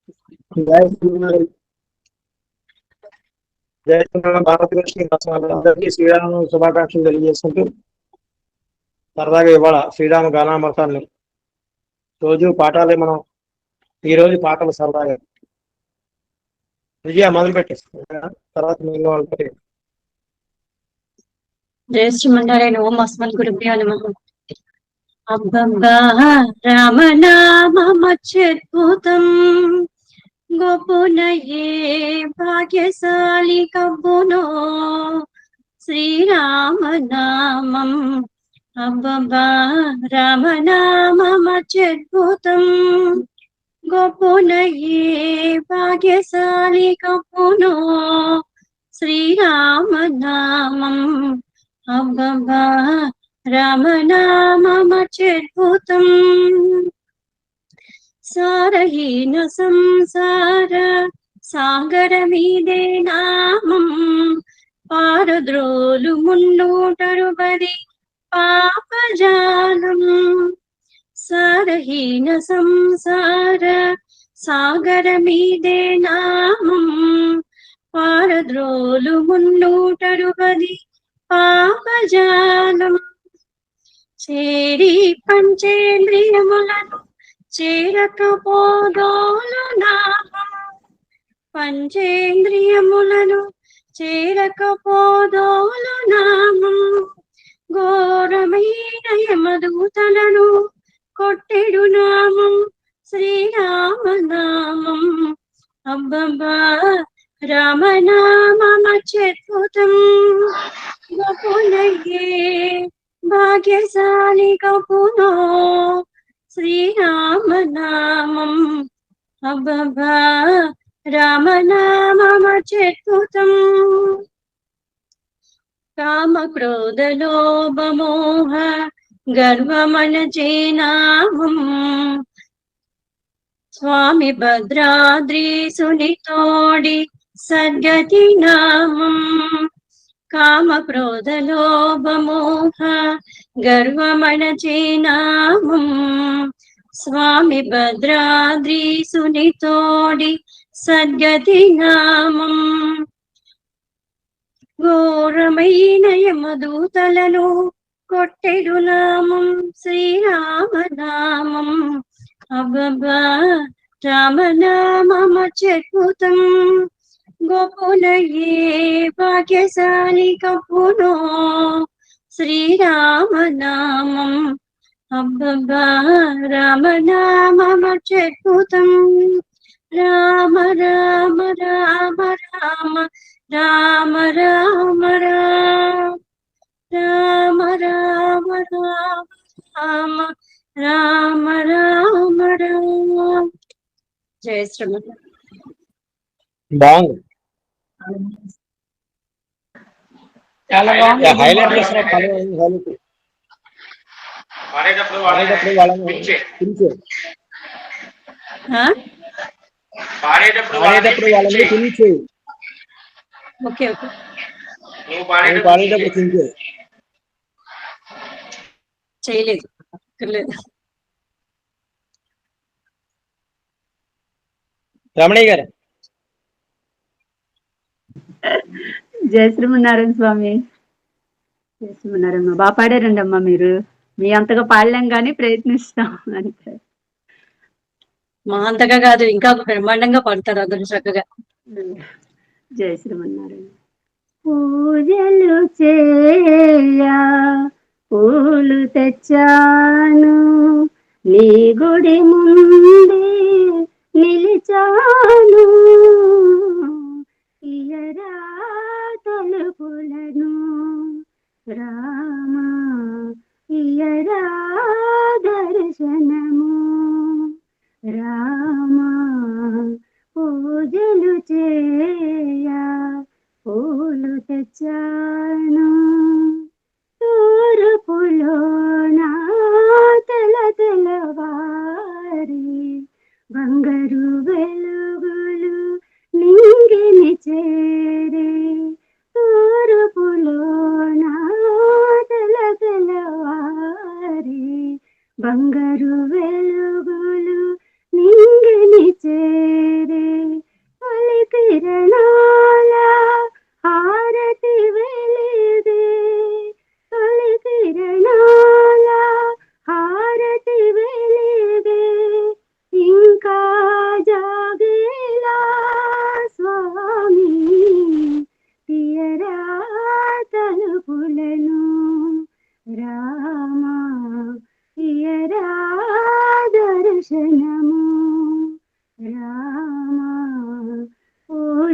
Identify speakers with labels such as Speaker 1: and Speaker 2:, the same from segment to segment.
Speaker 1: జై శ్రీరామ్. జై శ్రీరామ్. భారతదేశం అందరికీ శ్రీరామ శుభాకాంక్షలు తెలియజేసుకుంటూ సరదాగా ఇవాళ శ్రీరామ గానామృతాన్ని రోజు పాఠాలే మనం ఈ రోజు పాటలు సరదాగా విజయ మొదలు పెట్టేస్తాం తర్వాత మిగిలిన వాళ్ళకి.
Speaker 2: జయ శ్రీమన్నారాయణ. ఓం అస్మద్ గురుభ్యో నమః. అబ్బబ్బా రామనామమత్యద్భుతం గోపునయే భాగ్యశాలి కబ్బునో శ్రీరామనామం. అబ్బబ్బా రామనామమత్యద్భుతం గోపునయే భాగ్యశాలి కబ్బునో శ్రీరామనామం. అబ్బబ్బా రామనామమత్యద్భుతం. సారహీన సంసార సాగరమిదే నామం పారద్రోలు మున్నూటరుబది పాపజాలం. సారహీన సంసార సాగరమిదే నామం పారద్రోలు మున్నూటరుబది పాపజాలం. చేరి పంచేంద్రియములను చేరకపోదోలు నామం. పంచేంద్రియములను చేరకపోదోలు నామం. ఘోరమైన యమదూతలను కొట్టెడు నామం శ్రీరామనామం. అబ్బబ్బా రామనామమత్యద్భుతం గోపునయే భాగ్యశాలి కబ్బునో శ్రీరామనామం. అబ్బబ్బా రామనామమత్యద్భుతం. కామ క్రోధ లోభ మోహ గర్వమనచే నామం స్వామి భద్రాద్రీసుని తోడి సద్గతి నామం. కామ క్రోధ లోభ మోహ గర్వమనచే నామం స్వామి భద్రాద్రీసుని తోడి సద్గతి నామం. ఘోరమైన యమదూతలను కొట్టెడు నామం శ్రీరామనామం. అబ్బబ్బా రామనామమత్యద్భుతం గోపునయే భాగ్యశాలి కబ్బునో శ్రీరామనామం. అబ్బబ్బా రామనామమత్యద్భుతం. రామ రామ రామ రామ రామ రామ రామ రామ రామ రామ రామ రామ. జయ శ్రీమన్.
Speaker 1: బాగుంది.
Speaker 3: చాలా బాగుంది.
Speaker 1: హైలైట్ చేసిన పాడేటప్పుడు వాళ్ళని పిలిచే. పాడేటప్పుడు వాళ్ళని పిలిచే.
Speaker 2: Okay okay.
Speaker 1: నువ్వు పాడేటప్పుడు పిలిచే.
Speaker 2: చేయలేదు.
Speaker 1: రమణయ్య గారు.
Speaker 3: జయ శ్రీమన్నారాయణ స్వామి. జయ శ్రీమన్నారాయణ. బాగా పాడారండి అమ్మా మీరు. మీ అంతగా పాడలేం కానీ ప్రయత్నిస్తాం అంతే.
Speaker 2: మా అంతగా కాదు, ఇంకా బ్రహ్మాండంగా పడతారు అందరూ చక్కగా.
Speaker 3: జయ శ్రీమన్నారాయణ. పూజలు చేయా పూలు తెచ్చాను నీ గుడి ముందే నిలిచాను ఇయరా తలుపులను రామ ఇయరా దర్శనము రామ పూజలు చేయా పూలు తెచ్చాను తూర్పులోన తెల్లవారి బంగారు వెలుగులు నింగిని చేరే తూర్పులోన తెల్లవారి బంగారు వెలుగులు నింగిని చేరే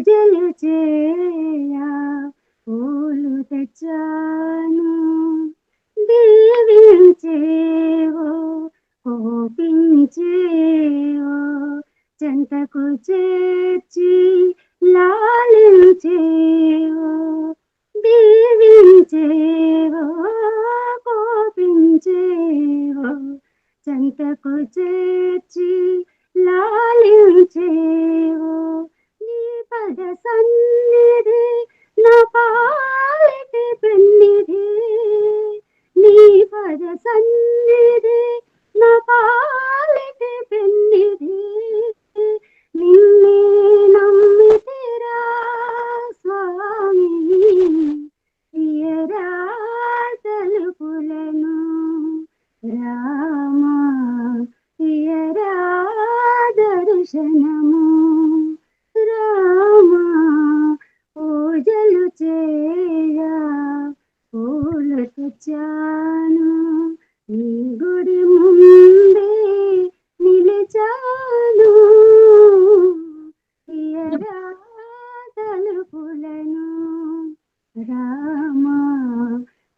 Speaker 3: పూజలు చేయా పూలు తెచ్చాను దీవించేవో కోపించేవో చెంతకు చేర్చి లాలించేవో దీవించేవో కోపించేవో చెంతకు చేర్చి లాలించేవో నీ పద సన్నిధి నా పాలిటి పెన్నిధి నీ పద సన్నిధి నా పాలిటి పెన్నిధి నిన్నే నమ్మితిరా స్వామి తీయరా తలుపులను రామా తీయరా దర్శనము రామా పూజలు చేయా పూలు తెచ్చాను నీ గుడి ముందే నిలిచాను తీయరా తలుపులను రామా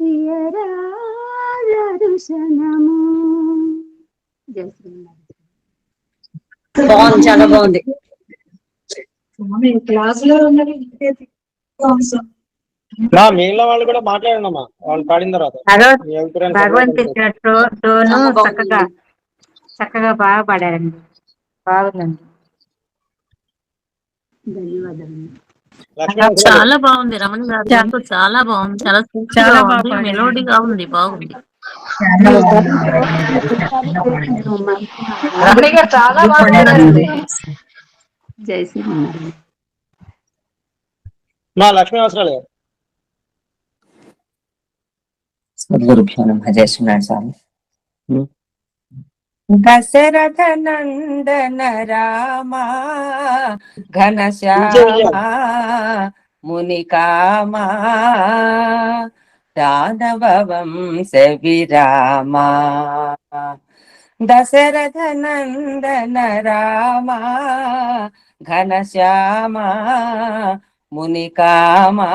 Speaker 3: తీయరా దర్శనము. జై శ్రీరామ్.
Speaker 2: బాగుంది, చాలా బాగుంది.
Speaker 4: క్లాస్ లో ఉన్నది
Speaker 1: మిగిలిన వాళ్ళు కూడా మాట్లాడండి వాళ్ళు పాడిన తర్వాత మీ అభిప్రాయం
Speaker 3: భగవంతు టోను
Speaker 2: చాలా బాగుంది.
Speaker 3: చక్కగా చక్కగా బాగా పాడారండి. బాగుందండి. ధన్యవాదాలు.
Speaker 1: లక్ష్మీ
Speaker 5: చాలా బాగుంది రమణ గారు, ఎంతో చాలా బాగుంది, చాలా
Speaker 3: చాలా
Speaker 5: చాలా
Speaker 3: బాగా పాడారు.
Speaker 5: మెలోడీగా ఉంది, బాగుంది.
Speaker 4: రమణి గారు చాలా బాగా పాడారండి.
Speaker 3: జై శ్రీరామ్.
Speaker 1: మా లక్ష్మీ అవసరాలు
Speaker 6: సద్గురుభ్యో నమః. జై శ్రీనారాయణ స్వామి. దశరథ నందన రామా ఘనశ్యామా మునికామా దానవ వంశ విరామా దశరథ నందన రామా ఘనశ్యామా మునికామా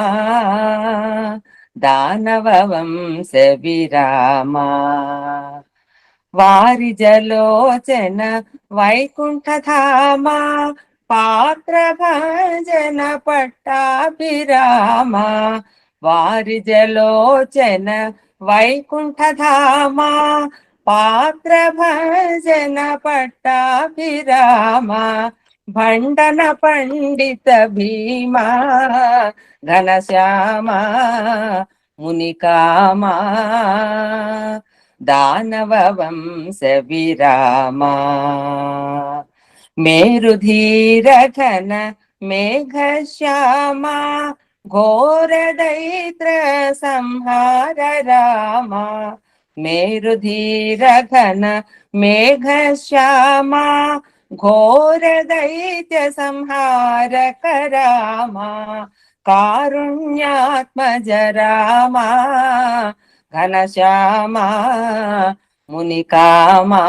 Speaker 6: దానవ వంశ విరామా వారిజలోచన వైకుంఠధామా పాత్ర భజన పట్టాభిరామా వారిజలోచన వైకుంఠధామా పాత్ర భజన పట్టాభిరామా భండన పండిత భీమా ఘనశ్యామా మునికామా దానవ వంశ విరామా మేరుధీర ఘన మేఘశ్యామా ఘోర దైత్ర సంహార రామా మేరుధీర ఘన మేఘశ్యామా ఘోర దైత్య సంహారక రామా కారుణ్యాత్మజ రామా ఘనశ్యామా మునికామా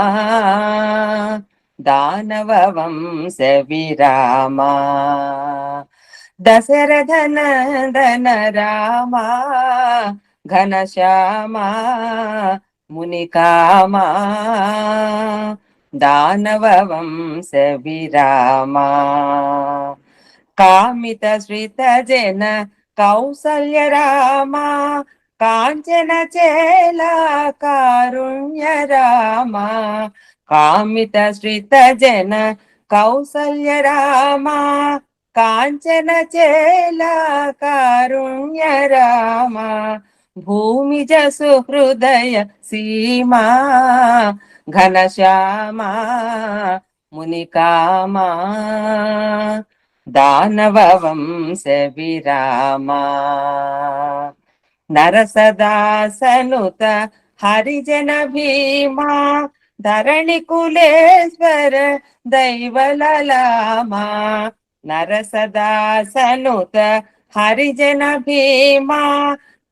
Speaker 6: దానవ వంశ విరామా దశరథ నందన రామా ఘనశ్యామా మునికామా దానవ వంశ విరామా కామిత శ్రిత జన కౌసల్య రామా కాంచన చేలా కారుణ్య రామా కామిత శ్రిత జన కౌసల్య రామా కాంచన చేలా కారుణ్య రామా భూమిజ సుహృదయ సీమా ఘనశ్యామా మునికామా దానవ వంశ విరామా నరసదాసనుత హరిజన భీమా ధరణి కులేశ్వర దైవలలామా నరసదాసనుత హరిజన భీమా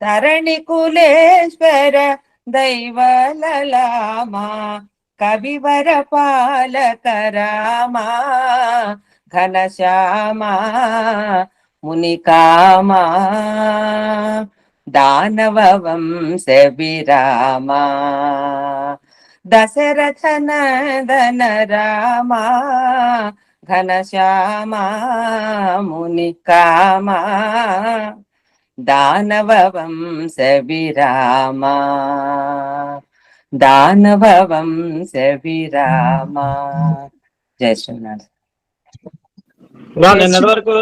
Speaker 6: ధరణి కులేశ్వర దైవలలామా కవివర పాలక రామా
Speaker 7: ఘనశ్యామా మునికామా దానవ వంశ విరామా దశరథ నందన రామా ఘనశ్యామా మునికామా దానవ వంశ విరామా దానవ వంశ విరామా. జై శ్రీనాథ్.
Speaker 1: నిన్నటి వరకు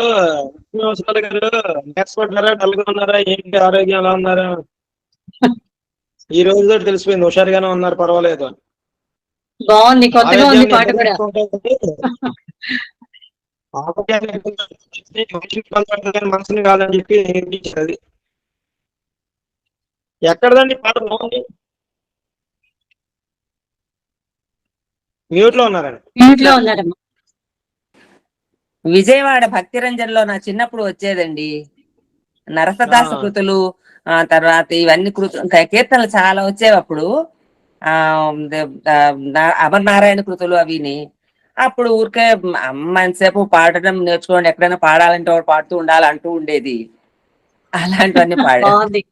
Speaker 1: గారు నేర్చుకుంటున్నారా, డల్గా ఉన్నారా, ఏంటి ఆరోగ్యం ఎలా ఉన్నారా? ఈ రోజు తెలిసిపోయింది, హుషారుగానే ఉన్నారు, పర్వాలేదు.
Speaker 2: బాగుంది, కొత్తగా ఉంది పాట కూడా.
Speaker 1: మనసుని కాదని చెప్పి అది ఎక్కడదండి పాట బాగుంది. మ్యూట్ లో ఉన్నారండి.
Speaker 2: మ్యూట్ లో ఉన్నారమ్మా.
Speaker 7: విజయవాడ భక్తిరంజన్లో నా చిన్నప్పుడు వచ్చేదండి. నరసదాస కృతులు, తర్వాత ఇవన్నీ కీర్తనలు చాలా వచ్చేవి అప్పుడు. అమరనారాయణ కృతులు అవిని. అప్పుడు ఊరికే అమ్మ ఎంతసేపు పాడడం నేర్చుకోండి, ఎక్కడైనా పాడాలంటే వాడు పాడుతూ ఉండాలి అంటూ ఉండేది. అలాంటివన్నీ
Speaker 2: బాగుంది.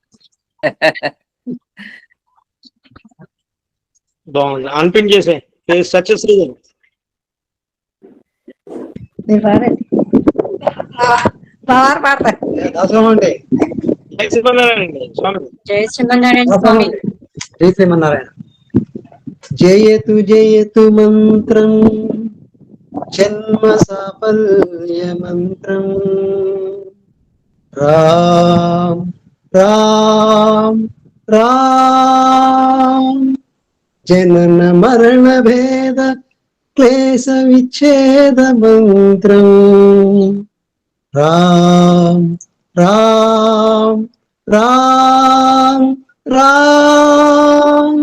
Speaker 1: బాగుంది అనిపించేసే సత్యశ్రీ జై
Speaker 2: శ్రీమన్నారాయణ స్వామి.
Speaker 8: జై శ్రీమన్నారాయణ. జయతు జయతు మంత్రం జన్మ సాఫల్య మంత్రం రామ్ రామ్ రామ్ జనన మరణ భేద క్లేశ విచ్ఛేద మంత్రం రామ్ రామ్ రామ్ రామ్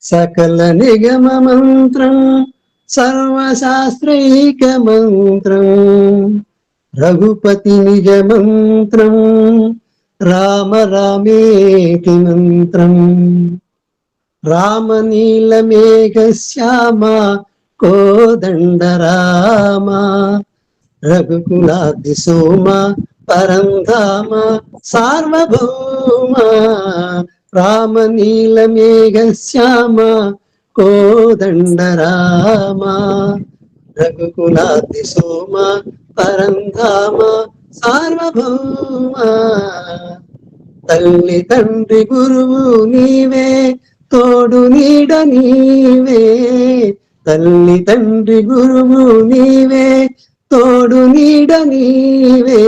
Speaker 8: సకల నిగమ మంత్రం సర్వశాస్త్రైక మంత్రం రఘుపతి నిజ మంత్రం రామ రామేతి మంత్రం రామ నీల మేఘ శ్యామ కోదండ రామ రఘుకులాది సోమ పరంధామ సార్వభౌమ రామ నీల మేఘ శ్యామ కోదండ రామ రఘుకులాది సోమ పరంధామ సార్వభౌమ తల్లి తండ్రి గురువు నీవే తోడు నీడ నీవే తల్లి తండ్రి గురువు నీవే తోడు నీడ నీవే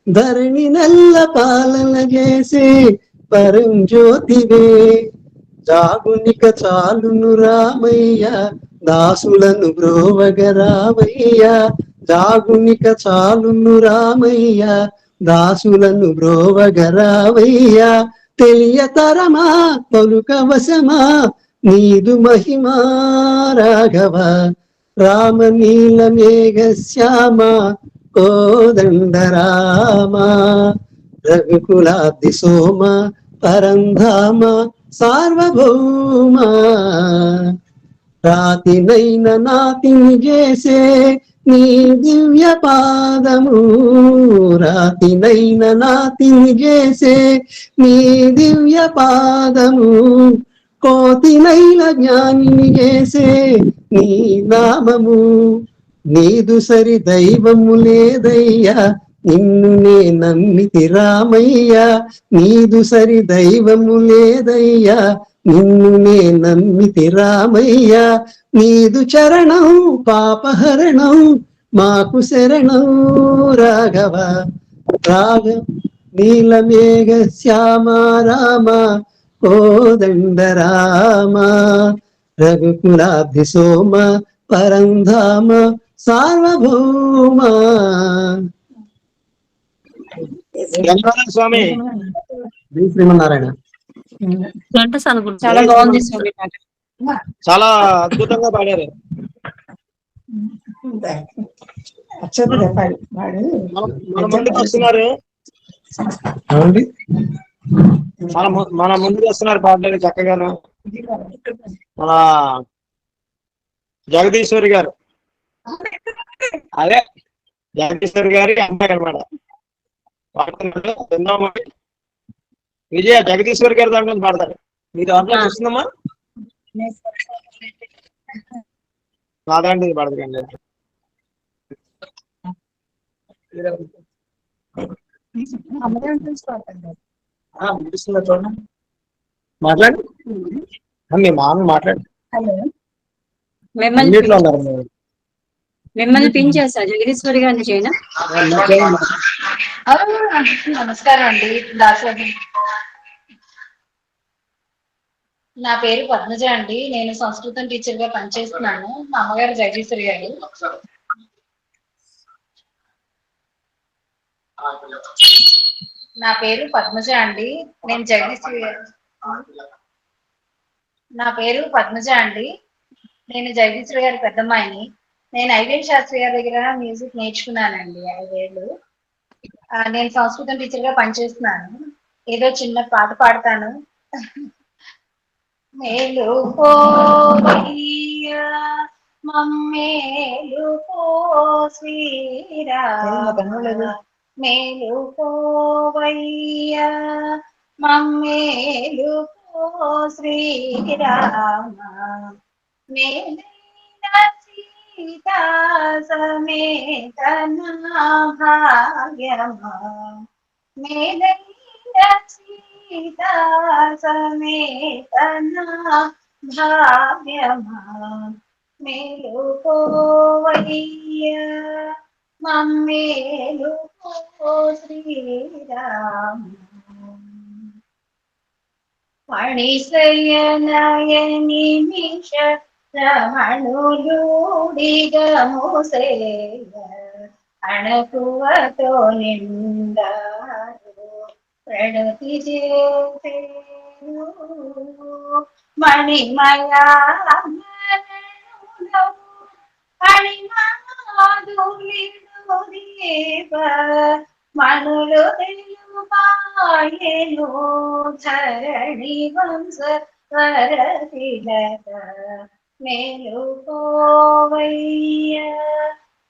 Speaker 8: ధరణి నల్ల పాలన చేసే పరంజ్యోతివే జాగునిక చాలును రామయ్య దాసులను బ్రోవగ రామయ్య జాగునిక చాలును రామయ్య దాసులను బ్రోవగ రామయ్య తెలియతరమా పలుకవశమా నీదు మహిమా రాఘవ రామ నీల మేఘ శ్యామ కోదండ రామ రఘుకులాది సోమ పరంధామ సార్వభౌమ రాతినైన నాతిని చేసే నీ దివ్య పాదము రాతినైన నాతిని చేసే నీ దివ్య పాదము కోతినైన జ్ఞానిని చేసే నీ నామము నీదు సరి దైవము లేదయ్యా నిన్ను నే నమ్మితి రామయ్య నీదు సరి దైవము లేదయ్యా నిన్ను నే నమ్మితి రామయ్య నీదు చరణం పాపహరణం మాకు శరణం రాఘవ రాఘ నీలమేఘ శ్యామ రామ కోదండ రామ రఘుకులాబ్ధి సోమ పరంధామ సార్వభౌమ.
Speaker 1: స్వామి
Speaker 8: శ్రీమన్నారాయణ.
Speaker 2: చాలా బాగుంది స్వామి.
Speaker 1: చాలా అద్భుతంగా పాడారు. మన ముందుకు వస్తున్నారు, మన ముందుకు వస్తున్నారు పాడలేదు చక్కగాను. మన జగదీశ్వరి గారు అదే జగదీశ్వరి గారి అమ్మాయి అనమాట. విజయ జగదీశ్వరి గారి దాంట్లో పాడతారు. మీరు దాంట్లో చూస్తుందమ్మా నా దాంట్లో పాడదు. చూడండి మాట్లాడు, మీ మామ మాట్లాడు.
Speaker 2: మిమ్మల్ని పిన్ చేస్తా. జగదీశ్వరి గారిని చేయనా?
Speaker 4: నమస్కారం అండి. దాసరి, నా పేరు పద్మజ అండి. నేను సంస్కృతం టీచర్ గా పనిచేస్తున్నాను. మా అమ్మగారు జగదీశ్వరి గారు. నా పేరు పద్మజ అండి. నేను జగదీశ్వరి గారు. నా పేరు పద్మజ అండి. నేను జగదీశ్వరి గారి పెద్దమ్మాయిని. నేను ఐవేన్ శాస్త్రి గారి దగ్గర మ్యూజిక్ నేర్చుకున్నానండి 5 ఏళ్ళు. నేను సంస్కృతం టీచర్ గా పనిచేస్తున్నాను. ఏదో చిన్న పాట పాడతాను. మేలుకోవయ్యా మమ్మేలుకో శ్రీరామ, మేలుకోవయ్యా మమ్మేలుకో శ్రీరామ, మేలైన సీతా సమేత నా భాగ్యమా, మేలైన సీతా సమేత నా భాగ్యమా, మేలుకోవయ్యా మమ్మేలుకో శ్రీరామ. మణిశయనయని నిమిష రమణులుడిగముసేయ, అణకువతో నిండారు ప్రణతి చేసేరు, మణిమాదులిడుదీప మనులు తెలుపాయెను ధరణి వంశ వరతిలక, మేలుకోవయ్యా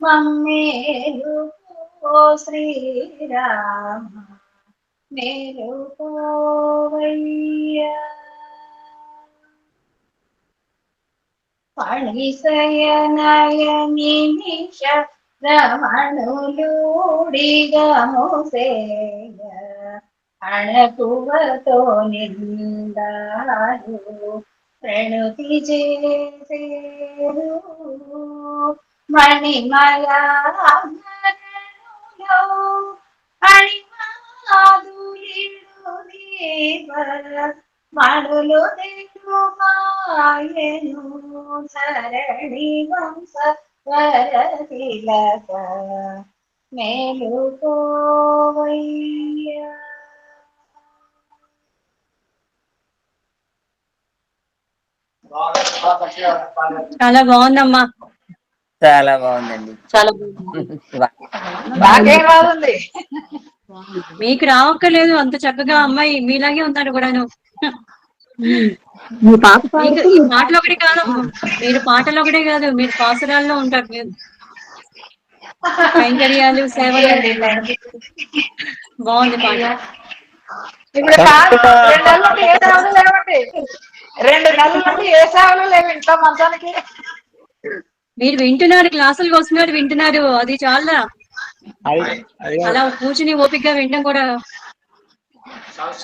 Speaker 4: మమ్మేలుకో శ్రీరామ, మేలుకోవయ్యా. పణిశయనయని నిమిష రమణులుడిగముసేయ, అణకువతో నిండారు ప్రణతి చేసేరు, మణిమయాలో అణిమాదులిడుదీప మణులు తెలుపాయెను ధరణి వంశ వరతిలక, మేలుకోవయ్యా.
Speaker 2: చాలా బాగుందమ్మా.
Speaker 7: చాలా బాగుందండి.
Speaker 2: చాలా బాగుంది.
Speaker 4: నాకేం రాదండి.
Speaker 2: మీకు రావక్కర్లేదు, అంత చక్కగా అమ్మాయి మీలాగే ఉన్నాడు కూడాను.
Speaker 3: మీ పాప
Speaker 2: మీకు ఈ పాటలు ఒకటే కాదు, మీరు పాటలు ఒకటే కాదు, మీరు పాసురాల్లో ఉంటారు. మీరు కైంకర్యాలు సేవలు. బాగుంది పాట.
Speaker 4: ఇప్పుడు 2 నెలల నుండి ఏ సేవలు లేవు ఇంట్లో మంచానికి.
Speaker 2: మీరు వింటున్నారు, క్లాసులకు వస్తున్నారు, వింటున్నారు, అది చాలా. అలా కూర్చుని ఓపికగా వినడం కూడా.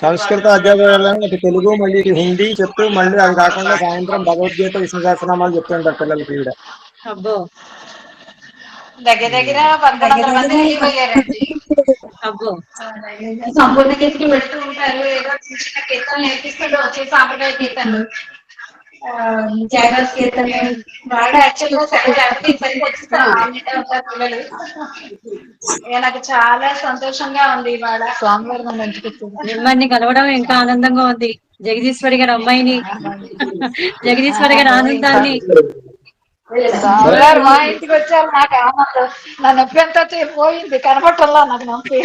Speaker 1: సంస్కృత అధ్యాపకులు తెలుగు మళ్ళీ హిందీ చెప్తూ మళ్ళీ అది కాకుండా సాయంత్రం భగవద్గీత విష్ణు సహస్రనామాలు చెప్తుంటారు పిల్లలకి. ఈవిడ
Speaker 2: అబ్బో
Speaker 4: దగ్గర 1100 మంది వెళ్ళిపోయారండి.
Speaker 2: అబ్బో
Speaker 4: సంపూర్ణ గీతకి వెళ్తూ ఉంటారు. ఏదో చిన్న కీర్తనలు నేర్పిస్తుంటే వచ్చే సాంప్రదాయ కీర్తనలు, జాగ్రత్త కీర్తనలు. బాగా యాక్చువల్గా పిల్లలు. నాకు చాలా సంతోషంగా ఉంది ఇవాళ స్వామివారి మన ఇంటికి
Speaker 2: మిమ్మల్ని కలవడం ఇంకా ఆనందంగా ఉంది. జగదీశ్వరి గారి అమ్మాయిని, జగదీశ్వరి గారి ఆనందాన్ని.
Speaker 4: స్వామివారు మా ఇంటికి వచ్చారు. నాకు ఆనందం. నా నొప్పి అంతా పోయింది, కనపట్టల్లా నాకు నొప్పి.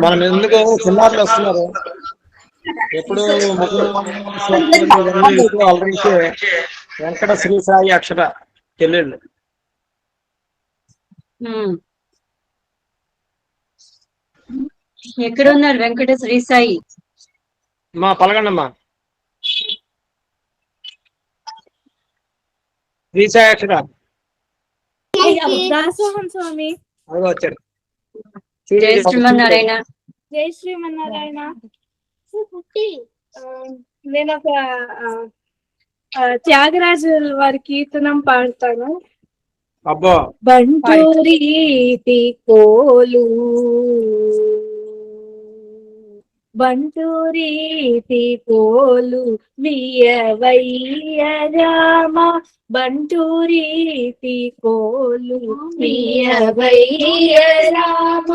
Speaker 1: మనం ఎందుకు చిన్నారులు వస్తున్నారు, ఎప్పుడు అలరించే వెంకట శ్రీ సాయి అక్షర చెల్లెళ్ళు.
Speaker 2: ఎక్కడున్నారు వెంకట శ్రీ సాయి?
Speaker 1: మా పలకండమ్మా. శ్రీసాయి అక్షర
Speaker 9: దాసోహం స్వామి.
Speaker 1: అదిగో వచ్చాడు.
Speaker 2: జై శ్రీమన్నారాయణ.
Speaker 9: జై శ్రీమన్నారాయణ. నేను ఒక త్యాగరాజు వారి కీర్తనం పాడతాను.
Speaker 1: అబ్బో.
Speaker 9: బంటూరీతి కోలు బంటూరీతి కోలు వియవయ్య రామ బంటూరీతి కోలు వియవయ్య రామ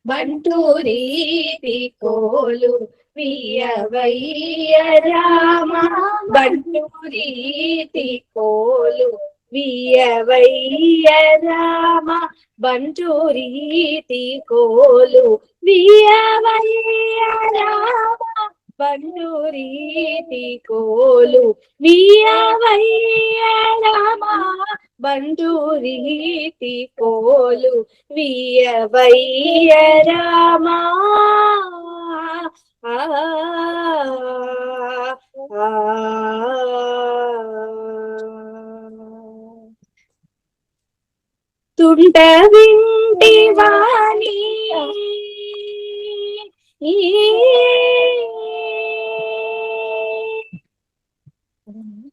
Speaker 9: బంటూరీతి కోలు వియవయ్య రామ బంటూరీతి కోలు వియవయ్య రామ బంటూరీతి కోలు వియవయ్య రామ బంటూరీతి కోలు వియవయ్య రామ బంటూరీతి కోలు వియవయ్య రామ. తుంట వింటి వాణి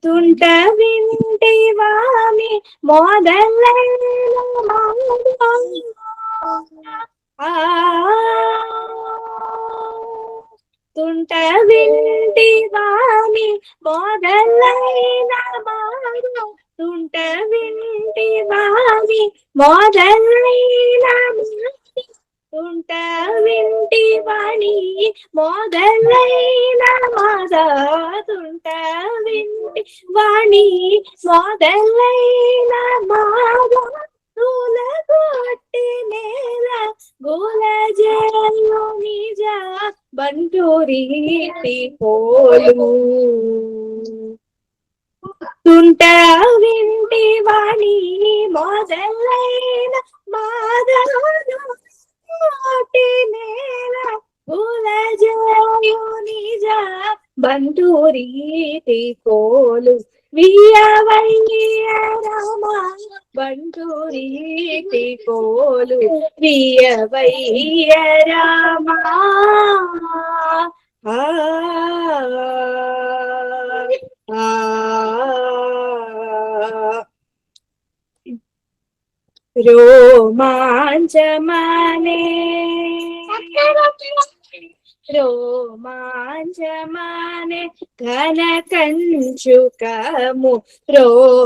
Speaker 9: తుంట వింటి వాణి మోదలైన తుంట వింటి వాణి మోదలైన తుంట వింటి వాణి మోదలైన తుంట వింటి వాణి మోదలైన మాద తుంట వింటి వాణి మోదలైన మాద తూల కొట్టి నేల గోల జయో నిజ బంటూరీతి కోలు తుంట వింటి వాణి మోదలైన మాదటి నేల గోల జయో నిజ బంటూరీతి కోలు వియవయ్య రామ బంటూరీతి కోలు వియవయ్య రామ. రోమాంచమానే రోమాంచమానే ఘన కంచుకము రోమాంచమానే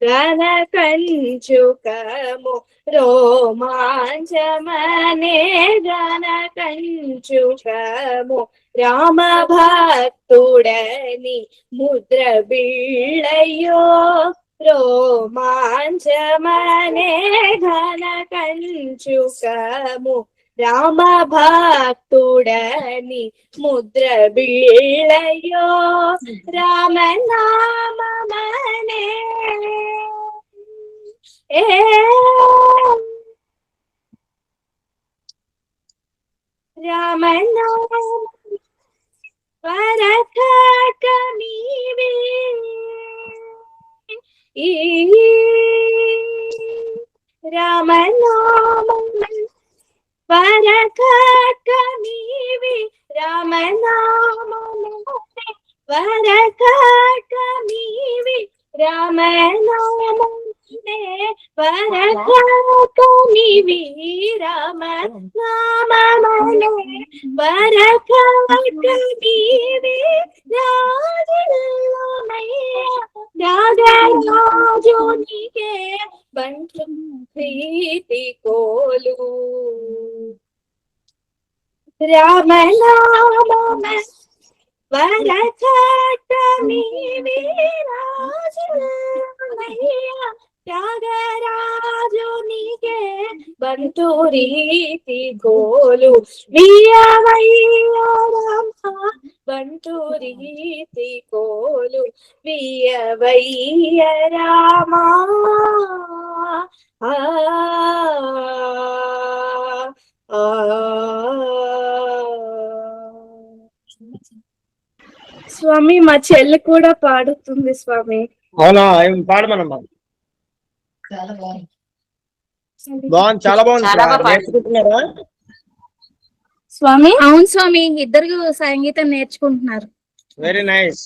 Speaker 9: ఘన కంచుకము రోమాంచమానే ఘన కంచుకము రామ భక్తుడని ముద్ర బిళ్ళయో రోమాంచమానే ఘన కంచుకము రామ భక్తుడని ముద్ర బిళ్ళయో రామనామమనే రామనామ వరకటమీవే రామనామం వరకటమీవే రామనామం వరకటమీవే రామనామం వరకటమీవే రామనామమనే వరకటమీవే రాజరాజునికే బంటూరీతి కోలు రామనామమ వరకటమీవే త్యాగరాజునికే బంటూరీతి కోలు వియవయ్య రామ బంటూరీతి కోలు వియవయ్య రామ. స్వామి మా చెల్లి కూడా పాడుతుంది స్వామి.
Speaker 1: అవునా, ఏం పాడమనమ్మా. బాగుంది, చాలా బాగుంది. నేర్చుకుంటున్నారా
Speaker 9: స్వామి? అవును స్వామి, ఇద్దరు సంగీతం నేర్చుకుంటున్నారు.
Speaker 1: Very nice.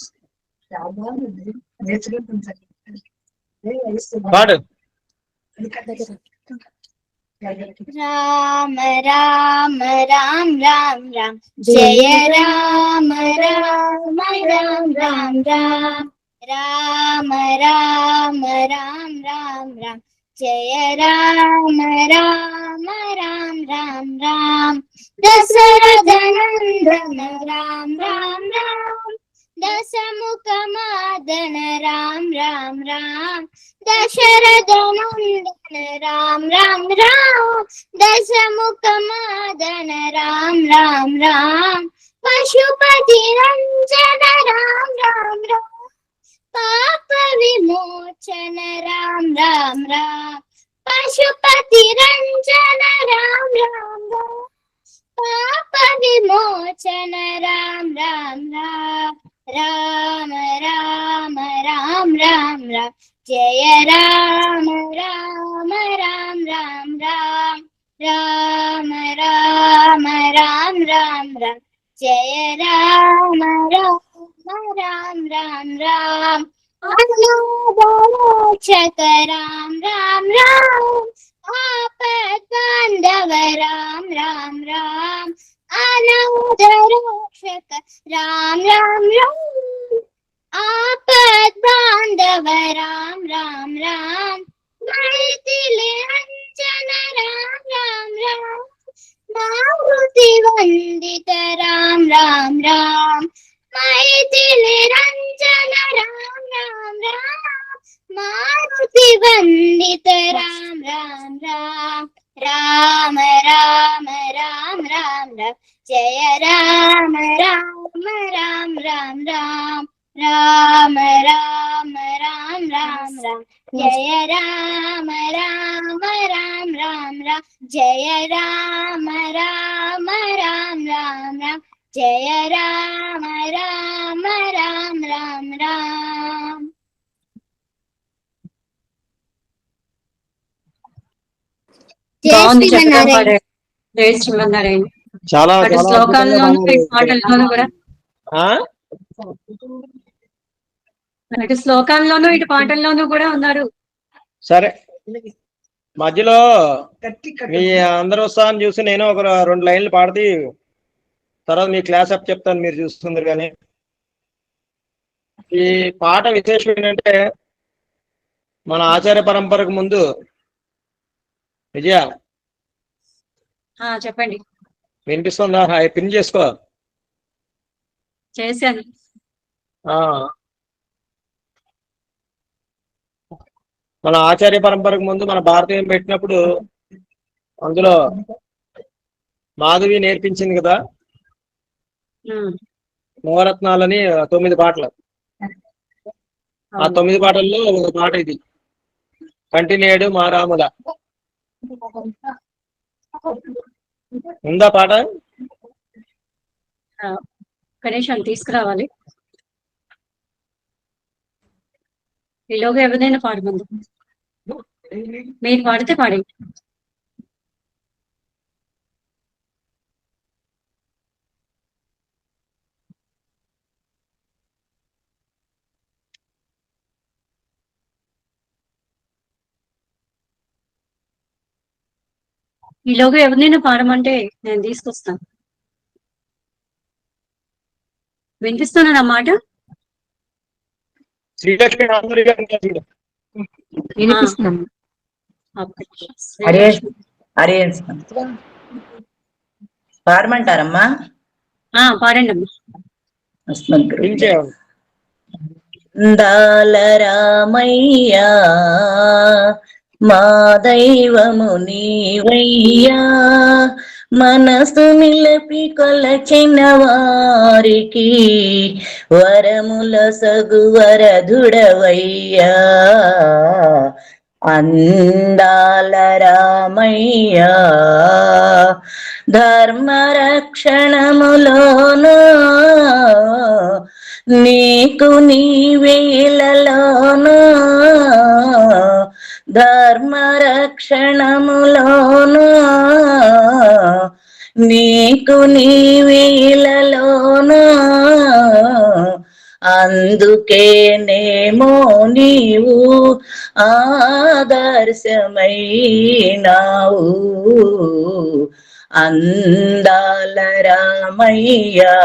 Speaker 1: పాడు.
Speaker 10: రామ రామ రామ రామ రామ జయ రామ రామ రామ రామ రామ రామ రామ రామ రామ జయ రామ రామ రామ రామ రామ దశరథ నందన రామ రామ రామ దశముఖ మాదన రామ రామ రామ దశరథ నందన రామ రామ రామ దశముఖ మాదన రామ రామ రామ పశుపతి రంజన రామ రామ రామ పాప విమోచన రామ రామ రామ పశుపతి రంజన రామ రామ రామ పాప విమోచన రామ రామ రామ రామ రామ రామ రామ రామ జయ రామ రామ రామ రామ రామ రామ రామ రామ రామ రామ జయ రామ రామ రామ రామ రామ అనాథరక్షక రామ రామ రామ ఆపద్బాంధవ రామ రామ రామ అనాథరక్షక రామ రామ రామ ఆపద్బాంధవ రామ రామ రామ మైథిలి అంజన రామ రామ రామ మారుతి వందిత రామ రామ రామ మైథిలి రంజన రామ రామ రామ మారుతి వందిత రామ రామ రామ రామ రామ రామ రామ జయ రామ రామ రామ రామ రామ రామ రామ రామ రామ జయ రామ రామ రామ రామ రామ జయ రామ రామ రామ రామ రామ జయ రామ రామ రామ రామ రామ.
Speaker 2: బాగుంది, చక్కగా పాడారు. జై శ్రీమన్నారాయణ.
Speaker 1: చాలా
Speaker 2: అటు
Speaker 1: చాలా
Speaker 2: శ్లోకాల్లోనూ ఇటు పాటల్లోనూ కూడా,
Speaker 1: ఆ?
Speaker 2: అటు శ్లోకాల్లోనూ ఇటు పాటల్లోనూ కూడా ఉన్నారు.
Speaker 1: సరే, మధ్యలో మీ అందరూ ఉత్సాహం చూసి నేను ఒక 2 లైన్లు పాడితే తర్వాత మీ క్లాస్ అప్ చెప్తాను, మీరు చూస్తుంది. కానీ ఈ పాట విశేషం ఏంటంటే మన ఆచార్య పరంపరకు ముందు విజయ
Speaker 2: చెప్పండి.
Speaker 1: వినిపిస్తుందా? పిన్ చేసుకో.
Speaker 2: చేశాను.
Speaker 1: మన ఆచార్య పరంపరకు ముందు మన భారతీయం పెట్టినప్పుడు అందులో మాధవి నేర్పించింది కదా నవరత్నాలని 9 పాటలు. ఆ 9 పాటల్లో ఒక పాట ఇది, కంటినేడు మా రాముల. ఉందా పాట?
Speaker 2: గణేష్ తీసుకురావాలి. ఈలోగా ఎవరైనా పాడమంది, మీరు పాడితే పాడి. ఈలోగా ఎవరినైనా పాడమంటే నేను తీసుకొస్తాను. వినిపిస్తున్నా నా మాట?
Speaker 1: శ్రీలక్ష్మి
Speaker 11: పాడమంటారమ్మా?
Speaker 2: పాడండి అమ్మా.
Speaker 11: రామయ్యా మా దైవము నీవయ్యా, మనసు నిలపి కొలచిన వారికి వరముల సగువరధుడవయ్యా. అందాల రామయ్యా ధర్మరక్షణములోను నీకు నీవేలలోనా ధర్మరక్షణములోనా నీకు నీవేలలోనా అందుకేనేమో నీవు ఆదర్శమైనావు అందాల రామయ్యా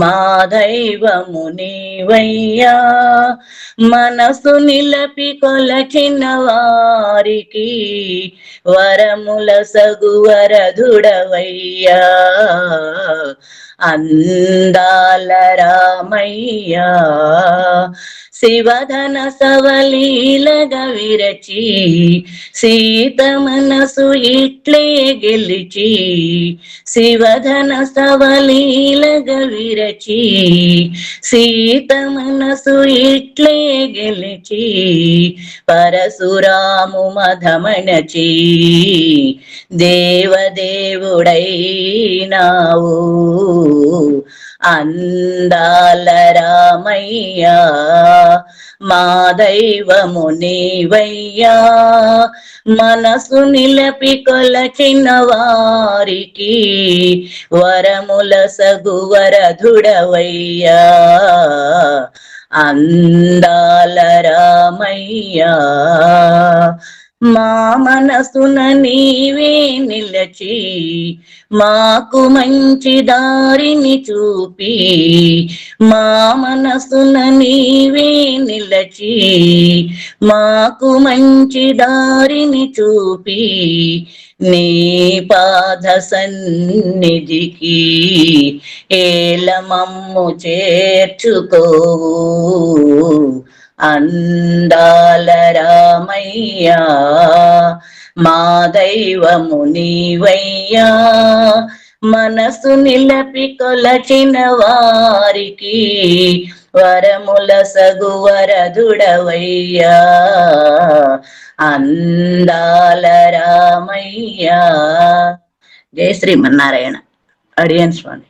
Speaker 11: మా దైవము నీవయ్యా మనసు నిలపి కొలచిన వారికి వరముల సగువరధుడవయ్యా అందాల రామయ్యా శివధన సవలీలగా విరచి సీత మనసు ఇట్లే గెలిచి శివధన సవలీలగా విరచి సీత మనసు ఇట్లే గెలిచి పరశురాము మధమణచి దేవదేవుడైనావు అందాల రామయ్యా మా దైవము నీవయ్యా మనసు నిలపి కొలచిన వారికి వరముల సగువరధుడవయ్యా అందాల రామయ్యా మా మనసున నీవే నిలచి మాకు మంచి దారిని చూపి మా మనసున నీవే నిలచి మాకు మంచి దారిని చూపి నీ పాద సన్నిధికి ఏలమమ్ము చేర్చుకోవు అందాల రామయ్యా మా దైవము నీవయ్యా మనసు నిలపి కొలచిన వారికి వరముల సగువరధుడవయ్యా అందాల రామయ్యా జై శ్రీమన్నారాయణ అడియన్ స్వామి.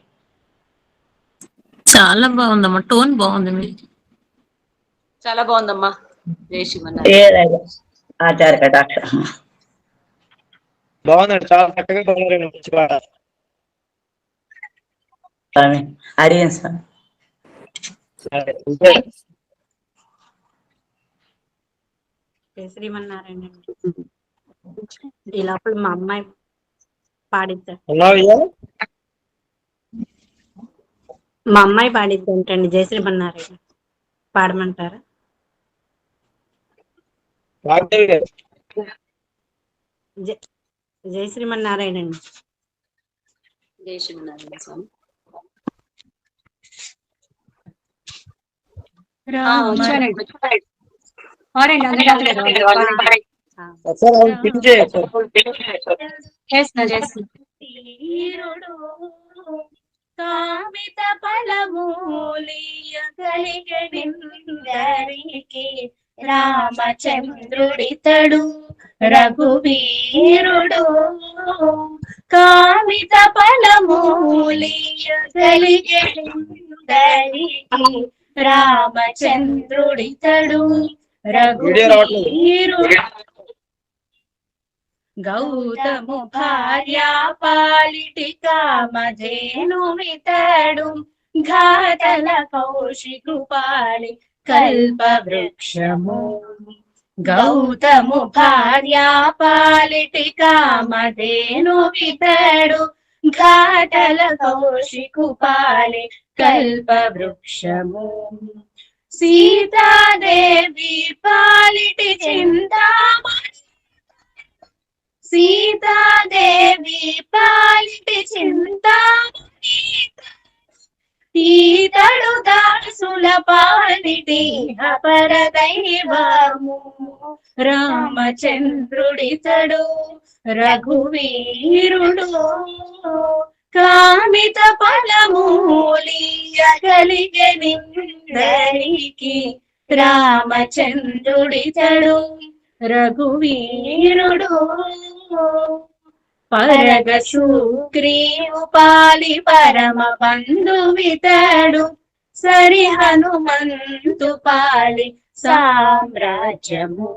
Speaker 5: చాలా బాగుందమ్మా, టోన్ బాగుంది మీరు.
Speaker 2: చాలా బాగుందమ్మా. జై శ్రీమన్నారాయణ.
Speaker 11: ఆచార్య కటాక్ష
Speaker 1: బాగుందండి, చాలా చక్కగా బాగున్నారండి. మంచి పాట.
Speaker 11: అడియన్ స్వామి.
Speaker 3: శ్రీమన్నారాయణ ఈ లోపల మా అమ్మాయి పాడిద్దాం. మా అమ్మాయి పాడిద్ది ఏంటండి జై శ్రీమన్నారాయణ పాడమంటారా? జై శ్రీమన్నారాయణ అండి.
Speaker 2: జై శ్రీమన్నారాయణ స్వామి.
Speaker 9: కామిత ఫలమూలియగలిగనిందరికి రామచంద్రుడితడు రఘువీరుడు. కామిత ఫలమూలియగలిగనిందరికి రామచంద్రుడితడు రఘువీరుడు. గౌతము భార్యా పాలిటి కామధేనుమితడు ఘాతల కౌశికు పాలి కల్ప వృక్షము. గౌతము భార్యా పాలిటి కామధేనుమితడు ఘాతల కౌశికు పాలి కల్ప వృక్షము. సీతాదేవి పాలిటి చింతామణి సీతాదేవి పాలిటి చింతామణి ఈతడు దాసుల పాలిటి అపరదైవము. రామచంద్రుడితడు రఘువీరుడు. కామిత ఫలమూలియగలిగనిందరికి రామచంద్రుడితడు రఘువీరుడు. పరగ సుగ్రీవు పాలి పరమ బంధువితడు సరి హనుమంతు పాలి సామ్రాజ్యము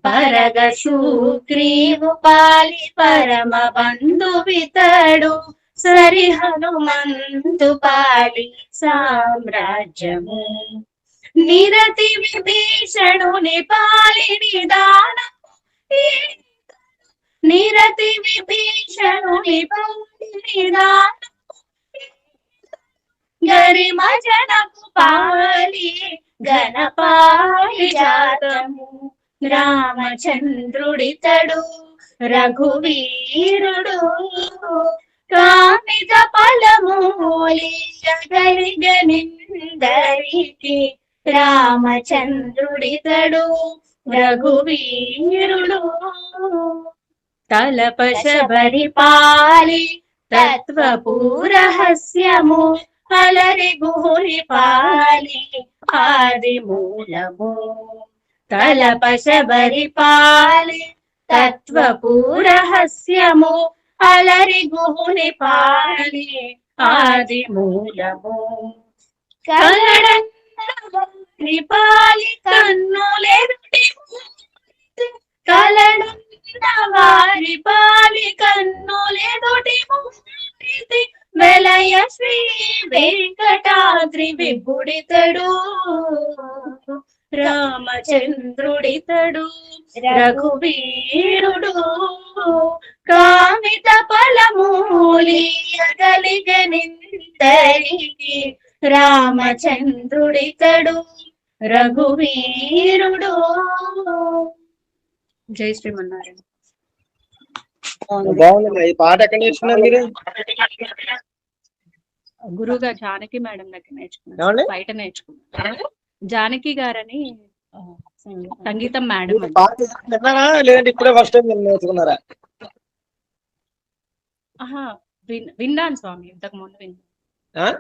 Speaker 9: పరగ సుగ్రీవు పాలి పరమ బంధువితడు సరి హనుమంతు పాలి సామ్రాజ్యము నిరతి విభీషణుని పాలి నిదానము నిరతి విభీషణుని పాలి నిదానము గరిమ జనకు పాలి గణపాలి జాతము రామచంద్రుడితడు రఘువీరుడు కామిత ఫలమూలియగలిగనిందరికి రామచంద్రుడితడు రఘువీరుడు తలప శబరి పాలి తత్వపూరహస్యము అలరి గుహుని పాలి ఆది మూలము తలప శబరి పాలి తత్వపూరహస్యము అలరి గుహుని పాలి ఆది మూలము కలడందరి పాలి కన్నులెరుటి కలడంద వారి పాలి కన్నులెదుటి మూర్తి వెలయ శ్రీ వెంకటాద్రి విభుడితడు రామచంద్రుడితడు రఘువీరుడు కామిత ఫలమూలియగలిగనిందరికి రామచంద్రుడితడు రఘువీరుడు. జై శ్రీమన్నారాయణ.
Speaker 1: బాగుంది. ఈ పాట ఎక్కడ నేర్చుకున్నారు మీరు?
Speaker 3: గురువుగా జానకి మేడం దగ్గర నేర్చుకున్నాను,
Speaker 1: ఏమండి?
Speaker 3: బయట నేర్చుకున్నాను. జానకి గారని సంగీతం మేడం.
Speaker 1: పాట విన్నారా లేదంటే ఇప్పుడే ఫస్ట్ టైం నేర్చుకున్నారా?
Speaker 3: విన్నాను స్వామి, ఇంతకు ముందు విన్నాను.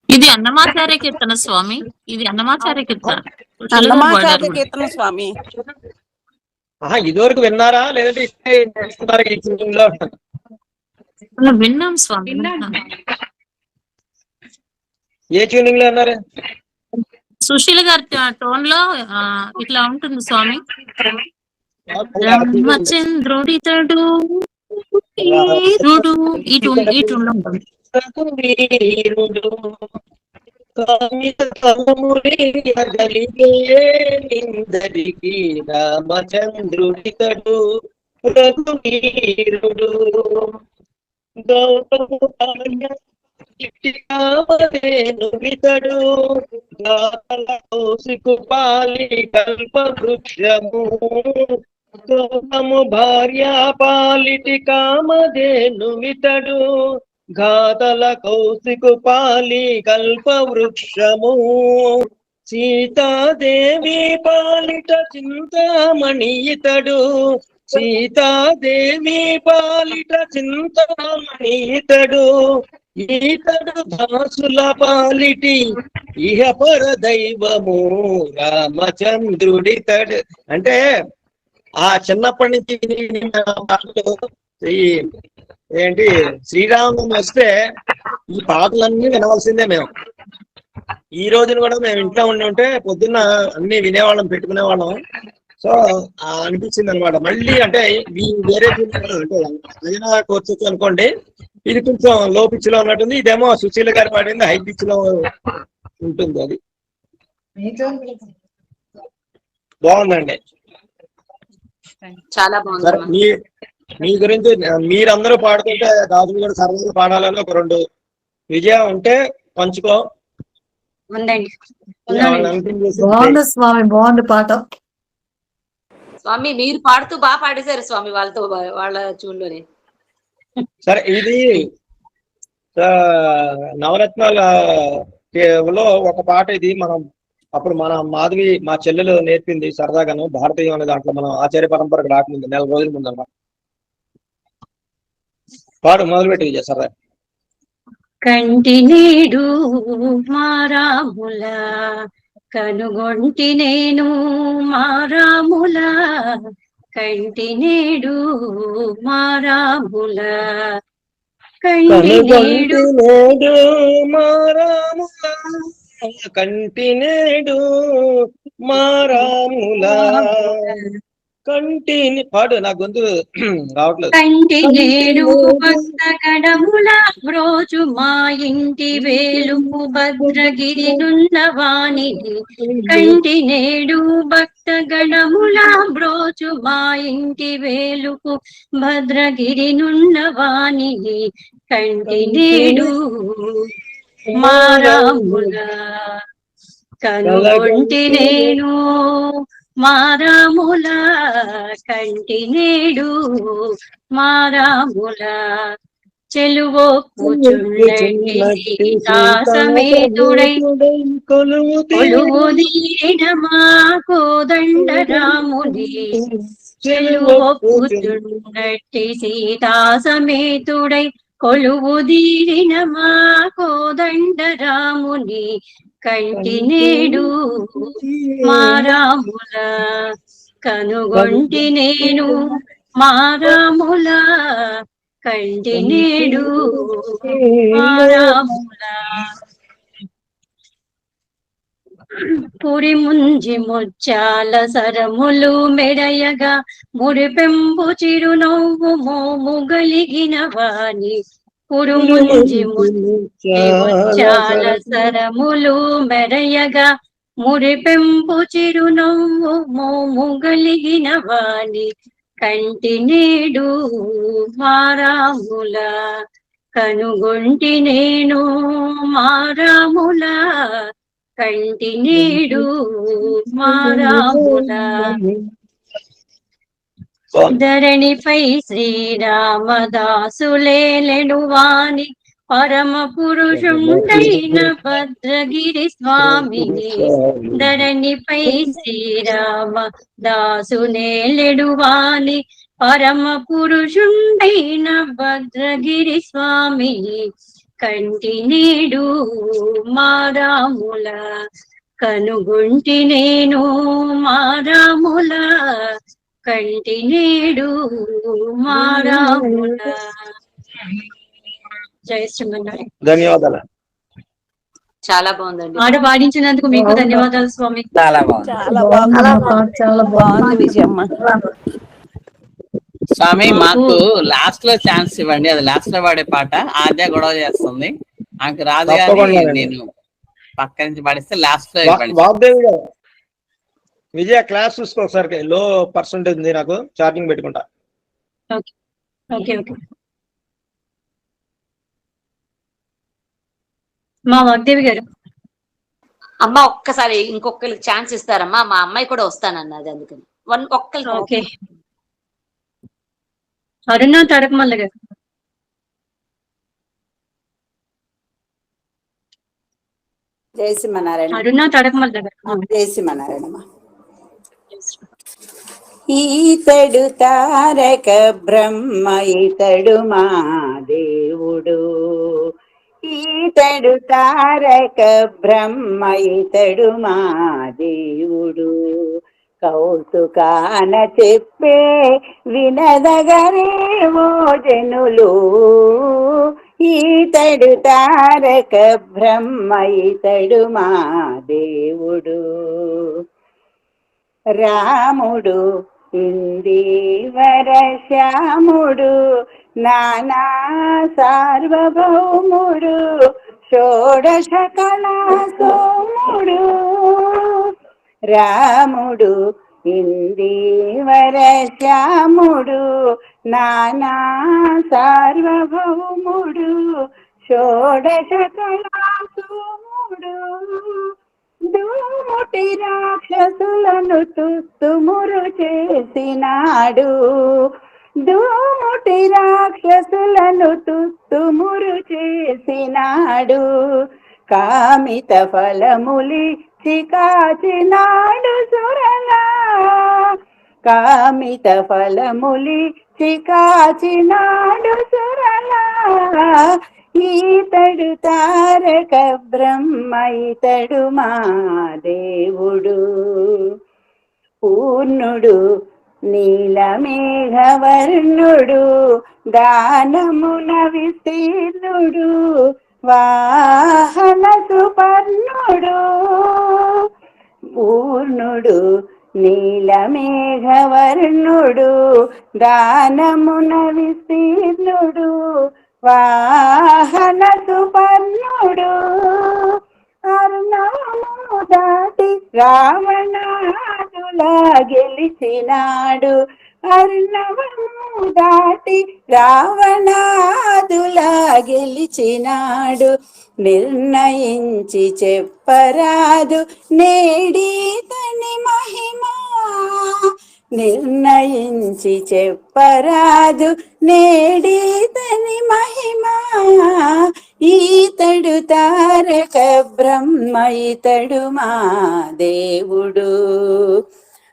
Speaker 5: ఇది అన్నమాచార్య కీర్తన స్వామి, ఇది అన్నమాచార్య కీర్తన.
Speaker 7: అన్నమాచార్య కీర్తన స్వామి.
Speaker 1: ఇదివరకు విన్నారా లేదంటే ఇప్పుడే నేర్చుకున్నారా? ఈ ట్యూనింగ్ లో
Speaker 5: విన్నాం స్వామి.
Speaker 3: విన్నాను.
Speaker 1: ఏ ట్యూనింగ్ లో అన్నారు?
Speaker 5: సుశీల గారి టోన్ లో ఇట్లా ఉంటుంది స్వామి. రామచంద్రుడితడు వీరుడు, ఈ టూన్ లో ఉంటుంది.
Speaker 1: రామచంద్రుడితడు రఘువీరుడు గౌతముతడు కౌశికుపాలి కల్ప వృక్షము గౌతము భార్య పాలిటి కామధేనుమితడు ఘాతల కౌశికుపాలి కల్ప వృక్షము సీతాదేవి పాలిట చింతామణి ఇతడు సీతాదేవి పాలిట చింతామణి ఇతడు ఈతడు దాసుల పాలిటి ఇహ పర దైవము రామచంద్రుడితడు. అంటే ఆ చిన్నప్పటి నుంచి ఏంటి శ్రీరామం వస్తే ఈ పాటలన్నీ వినవలసిందే. మేము ఈ రోజున కూడా మేము ఇంట్లో ఉంటే పొద్దున్న అన్ని వినేవాళ్ళం, పెట్టుకునేవాళ్ళం. సో అనిపించింది అనమాట. మళ్ళీ అంటే వేరే అంటే ఏదైనా కోర్చొచ్చు అనుకోండి, ఇది కొంచెం లో పిచ్ లో ఉన్నట్టుంది, ఇదేమో సుశీల గారి పాడింది హై పిచ్ లో ఉంటుంది. అది బాగుందండి,
Speaker 7: చాలా బాగుంది.
Speaker 1: మీ గురించి మీరందరూ పాడుతుంటే దాదులు కూడా సరదాగా పాడాలని ఒక 2 విజయం ఉంటే పంచుకో.
Speaker 5: బాగుంది స్వామి, బాగుంది పాట.
Speaker 7: స్వామి మీరు పాడుతూ బాగా పాడేశారు స్వామి, వాళ్ళతో వాళ్ళ చూడలోనే.
Speaker 1: సరే, ఇది నవరత్నాల లో ఒక పాట. ఇది మనం అప్పుడు మన మాధవి మా చెల్లెలు నేర్పింది సరదాగాను, భారతీయం అనే దాంట్లో మనం ఆచార్య పరంపరకు రాకముందు 4 రోజుల ముందు అన్నమాట. పాడు, మొదలుపెట్టి విజయ సరదా.
Speaker 2: కంటి నేడు మారాముల కనుగొంటి నేను మారాముల కంటి నేడు మారాముల కంటి నేడు
Speaker 1: మారాములా కంటి నేడు మారాములా కంటిని పాడు నా గొంతు రావట్లేదు.
Speaker 2: కంటి నేడు భక్త గణముల బ్రోచు మా ఇంటి వేలుపు భద్రగిరి నున్నవాణి కంటి నేడు భక్త గణముల బ్రోచు మా ఇంటి వేలుపు భద్రగిరి నున్నవాణి కంటి నేడు మారాముల కనుగొంటి నేను మారాముల కంటి నేడు మారాముల చెలువో కూచుండటి సీతాసమేతుడై కొలువు దీన మా కోదండ రాముని చెలువో కూచుండటి సీతాసమేతుడై కొలువు దీన మా కోదండ రాముని కంటి నేడు మారాముల కనుగొంటి నేను మారాముల కంటి నేడు మారాముల పురి ముంజి ముచ్చాల సరములు మెడయగా మురిపెంపు చిరునవ్వు మోము గలిగిన వాణి పురుముంజి ముచ్చాల సరములు మెడయగా మురిపెంపు చిరునవ్వు మోము గలిగిన వాణి కంటి నేడు మారాముల కనుగొంటి నేను మారాముల కంటి నేడు మారాముల ధరణిపై శ్రీరామదాసులేలెడు వాణి పరమ పురుషుండైన భద్రగిరి స్వామిని ధరణిపై శ్రీరామదాసునేలెడు వాణి పరమ పురుషుండైన భద్రగిరి స్వామిని కంటి నేడు మారాముల కనుగొంటి నేను మారాముల కంటి నేడు మారాముల. జయ శ్రీమన్నారాయణ.
Speaker 1: ధన్యవాదాలు.
Speaker 9: చాలా బాగుందండి.
Speaker 2: ఆట పాడించినందుకు మీకు ధన్యవాదాలు స్వామి.
Speaker 7: చాలా బాగుంది.
Speaker 11: చాలా బాగుంది విజయమ్మ.
Speaker 12: స్వామి మాకు లాస్ట్ లో ఛాన్స్ ఇవ్వండి. అది లాస్ట్ లో పాడే పాట ఆద్య గొడవ చేస్తుంది, నాకు రాదు కానీ నేను పక్క నుంచి పాడిస్తే లాస్ట్ లో ఇవ్వండి.
Speaker 1: విజయ క్లాస్ చూసుకో ఒకసారి, లో పర్సెంటేజ్ ఉంది, నాకు ఛార్జింగ్ పెట్టుకుంటా.
Speaker 2: Okay okay. మా వాగ్దేవి గారు.
Speaker 9: అమ్మ ఒక్కసారి ఇంకొకరికి ఛాన్స్ ఇస్తారమ్మా, మా అమ్మాయి కూడా వస్తానన్నది, అందుకని ఒక్కరికి.
Speaker 2: ఓకే. అరుణ తరకమల్ల గారు.
Speaker 13: జయ శ్రీమన్నారాయణ.
Speaker 2: అరుణ తరకమల్ల గారు.
Speaker 13: జయ శ్రీమన్నారాయణమ్మా. ఈతడు తారక బ్రహ్మ ఈతడు మా దేవుడు, ఈతడు తారక బ్రహ్మ ఈతడు మా దేవుడు, కౌతుకాన చెప్పే వినదగరేవో జనులు, ఈతడు తారక బ్రహ్మ ఈతడు మా దేవుడు. రాముడు ఇందీవర శ్యాముడు నానా సార్వభౌముడు, షోడశ కళా సోముడు. రాముడు ఇందీవర శ్యాముడు నానా సార్వభౌముడు, షోడశ కళా సోముడు. దూముటి రాక్షసులను తుత్తుమురు చేసినాడు, దూముటి రాక్షసులను తుత్తుమురు చేసినాడు, కామిత ఫలములిచ్చి కాచినాడు సురలా, కామిత ఫలములిచ్చి కాచినాడు సురలా. ఈతడు తారక బ్రహ్మ ఈతడు మా దేవుడు, పూర్ణుడు నీలమేఘవర్ణుడు గానమున విస్తీర్ణుడు వాహన సుపర్ణుడు పూర్ణుడు నీలమేఘవర్ణుడు గానమున విస్తీర్ణుడు వాహన సుపర్ణుడు అర్ణవము దాటి రావణాదులా గెలిచినాడు అర్ణవము దాటి రావణాదులా గెలిచినాడు నిర్ణయించి చెప్పరాదు నేడీతని మహిమా నిర్ణయించి చెప్పరాదు నేడీతని మహిమా ఈతడు తారక బ్రహ్మ ఇతడు మా దేవుడు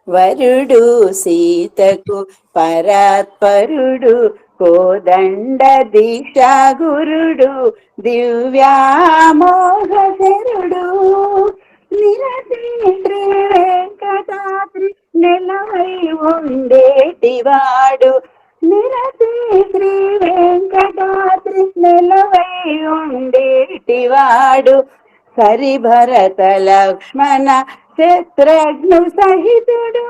Speaker 13: వరుడు సీతకు పరాత్పరుడు కోదండ దీక్షా గురుడు దివ్యామోఘశరుడు నిరతి శ్రీ వెంకటాద్రి నెలవై ఉండేటివాడు నిరతి శ్రీ వెంకటాద్రి నెలవై ఉండేటివాడు సరి భరత లక్ష్మణ శత్రుఘ్ను సహితుడు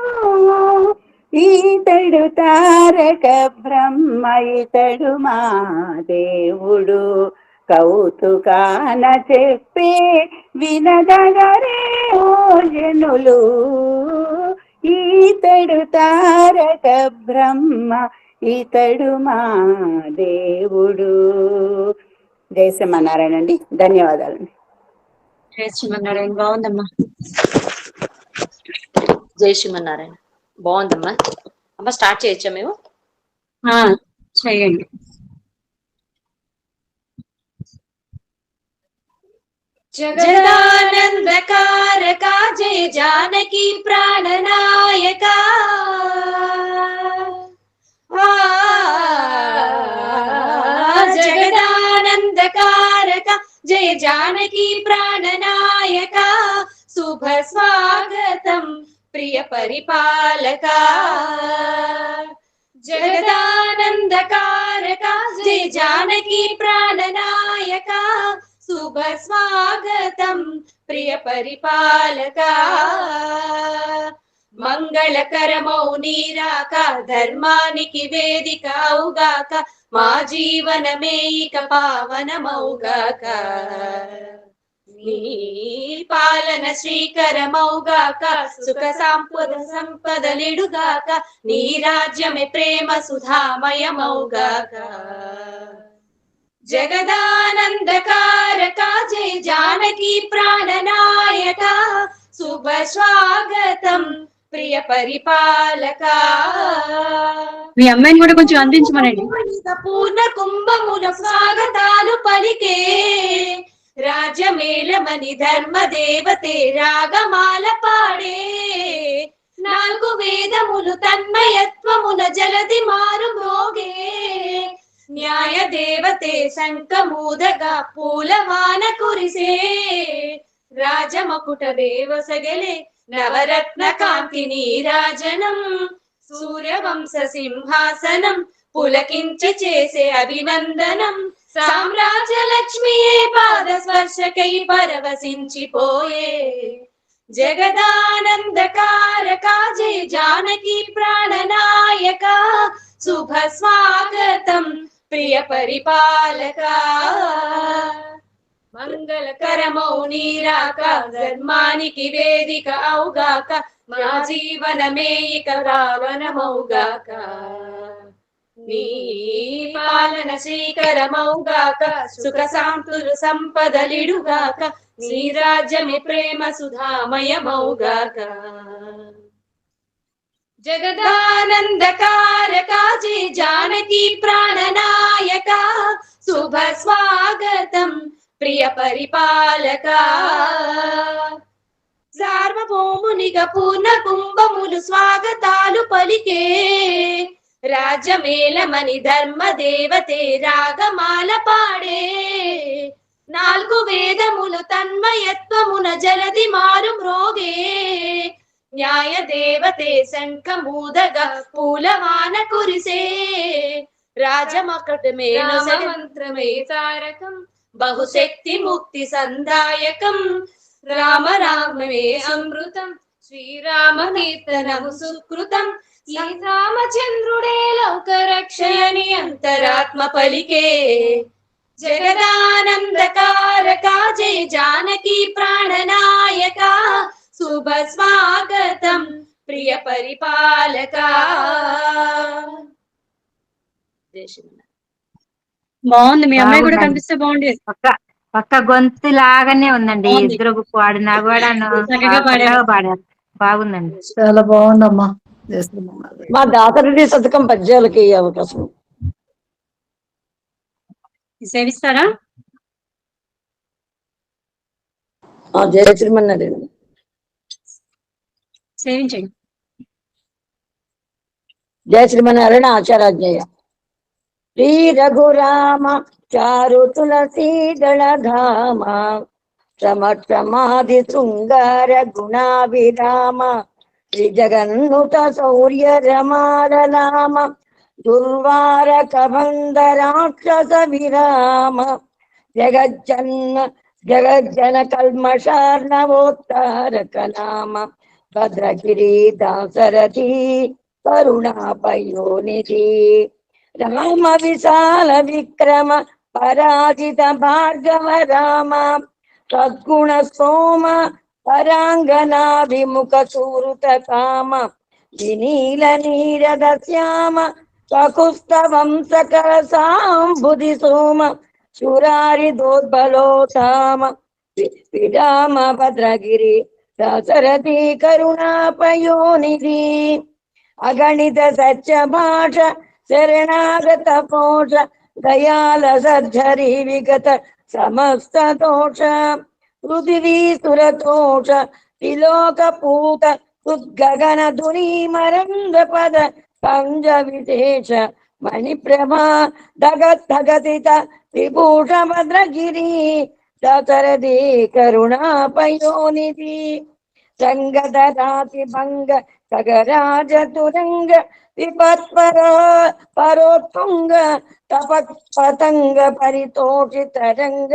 Speaker 13: ఈతడు తారక బ్రహ్మ ఇతడు మా దేవుడు కౌతుకాన చెప్పే వినదగరే ఓ జనులు ఈతడు తారక బ్రహ్మ ఇతడు మా దేవుడు. జై శ్రీమన్నారాయణ అండి. ధన్యవాదాలండి.
Speaker 2: జై శ్రీమన్నారాయణ. బాగుందమ్మా.
Speaker 9: జై శ్రీమన్నారాయణ. బాగుందమ్మా. అమ్మ స్టార్ట్ చేయొచ్చా మేము?
Speaker 2: చేయండి.
Speaker 14: జగదానందకారక జయ జానకి ప్రాణనాయక జగదానందకారక జయ జానకి ప్రాణనాయక శుభ స్వాగతం ప్రియ పరిపాలక జగదానందకారక జయ జానకి ప్రాణనాయక శుభ స్వాగతం ప్రియ పరిపాలక మంగళకరమౌ నీరాక ధర్మానికి వేదిక అవుగాక మా జీవనమే ఇక పావనమౌగాక నీ పాలన శ్రీకరమౌగాక సుఖ సంపదలిడుగాక నీ రాజ్యమే ప్రేమ సుధామయమౌగాక జగదానందకారక జయ జానకి ప్రాణనాయక శుభ స్వాగతం ప్రియ పరిపాలక.
Speaker 2: మీ అమ్మాయిని కూడా కొంచెం అందించమనండి.
Speaker 14: పూర్ణ కుంభముల స్వాగతాలు పలికే రాజమేళమని ధర్మ దేవతే రాగమాల పాడే నాలుగు వేదములు తన్మయత్వమున జలది మారు మోగే న్యాయ దేవతే శంఖమూదగా పూలవాన కురిసే రాజమకుట దేవసగలే నవరత్న కాంతి నీరాజనం సూర్యవంశ సింహాసనం పులకించి చేసే అభినందనం సామ్రాజ్య లక్ష్మియే పాద స్పర్శకై పరవశించిపోయే జగదానందకారక జయ జానకి ప్రాణనాయక శుభ స్వాగతం ప్రియ పరిపాలక మంగళకరమౌ నీరాక ధర్మానికి వేదిక అవుగాక మా జీవనమే ఇక రావణమౌగాక నీ పాలన శ్రీకరమౌగాక సుఖ శాంతులు సంపదలిడుగాక నీ రాజ్యమే ప్రేమ సుధామయమౌగాక జగదానందకారక జయ జానకి ప్రాణనాయక శుభ స్వాగతం ప్రియ పరిపాలక సార్వభౌమునిగా పూర్ణ కుంభములు స్వాగతాలు పలికే రాజమేళమని ధర్మ దేవతే రాగమాల పాడే నాలుగు వేదములు తన్మయత్వమున జలది మారు మ్రోగే న్యాయ దేవతే శంఖమూదగ పూలవాన కురిసే రాజమకటమే మంత్రమే తారకం బహుశక్తి ముక్తి సందాయకం రామ రామమే అమృతం శ్రీరామ కీర్తనము సుకృతం శ్రీరామచంద్రుడే లోకరక్షయని అంతరాత్మ పలికే జగదానందకారకా జయ జానకి ప్రాణనాయక శుభ స్వాగతం ప్రియ పరిపాలక.
Speaker 2: బాగుంది. మీ అమ్మాయి కూడా కనిపిస్తే బాగుండేది.
Speaker 3: పక్క గొంతు లాగానే ఉందండి.
Speaker 2: బాగుంది.
Speaker 3: ఇద్దరు పాడినా కూడా
Speaker 2: చక్కగా పాడారు.
Speaker 3: పాడారు. బాగుందండి.
Speaker 11: చాలా బాగుందమ్మా.
Speaker 15: మా దాతరుడి శతకం పద్యాలకి అవకాశం
Speaker 2: సేవిస్తారా?
Speaker 15: జయ శ్రీమన్నారాయణ.
Speaker 2: సేవించండి.
Speaker 15: జయ శ్రీమన్నారాయణ ఆచారాజ్ఞయ. శ్రీ రఘురామ చారు తులసీదళ ధామ సమక్షమాది శృంగార గుణాభిరామ శ్రీ జగన్నుత శౌర్య రమారనామ దుర్వార కబంధ రాక్షస విరామ జగజ్జన కల్మషార్ణవోత్తారక నామ భద్రగిరి దాసరథి కరుణాపయోనిధి రామ విశాల విక్రమ పరాజిత భార్గవ రామ సద్గుణ సోమ పరాంగనా విముఖ సూరుత కామ వినీల నీరద శ్యామ కకుస్త వంశకర సాంబుధి సోమ శురారి దోర్బలోతామ విరామ భద్రగిరి దశరథి కరుణాపయోనిధి అగణిత సత్య భాష శరణాగత పోష దయాల సర్జరి విగత సమస్త దోష పృథివీ సురతోష త్రిలోక పూత ఉద్గగన ధుని మరంగ పద పంజ విశేష మణిప్రభా దగతిత విభూష భద్రగిరి దశరథి కరుణాపయోనిధి సంగదరాతి భంగ సగరాజ తురంగ విపత్పర పరోత్తుంగ తపత్పతంగ పరితోషిత రంగ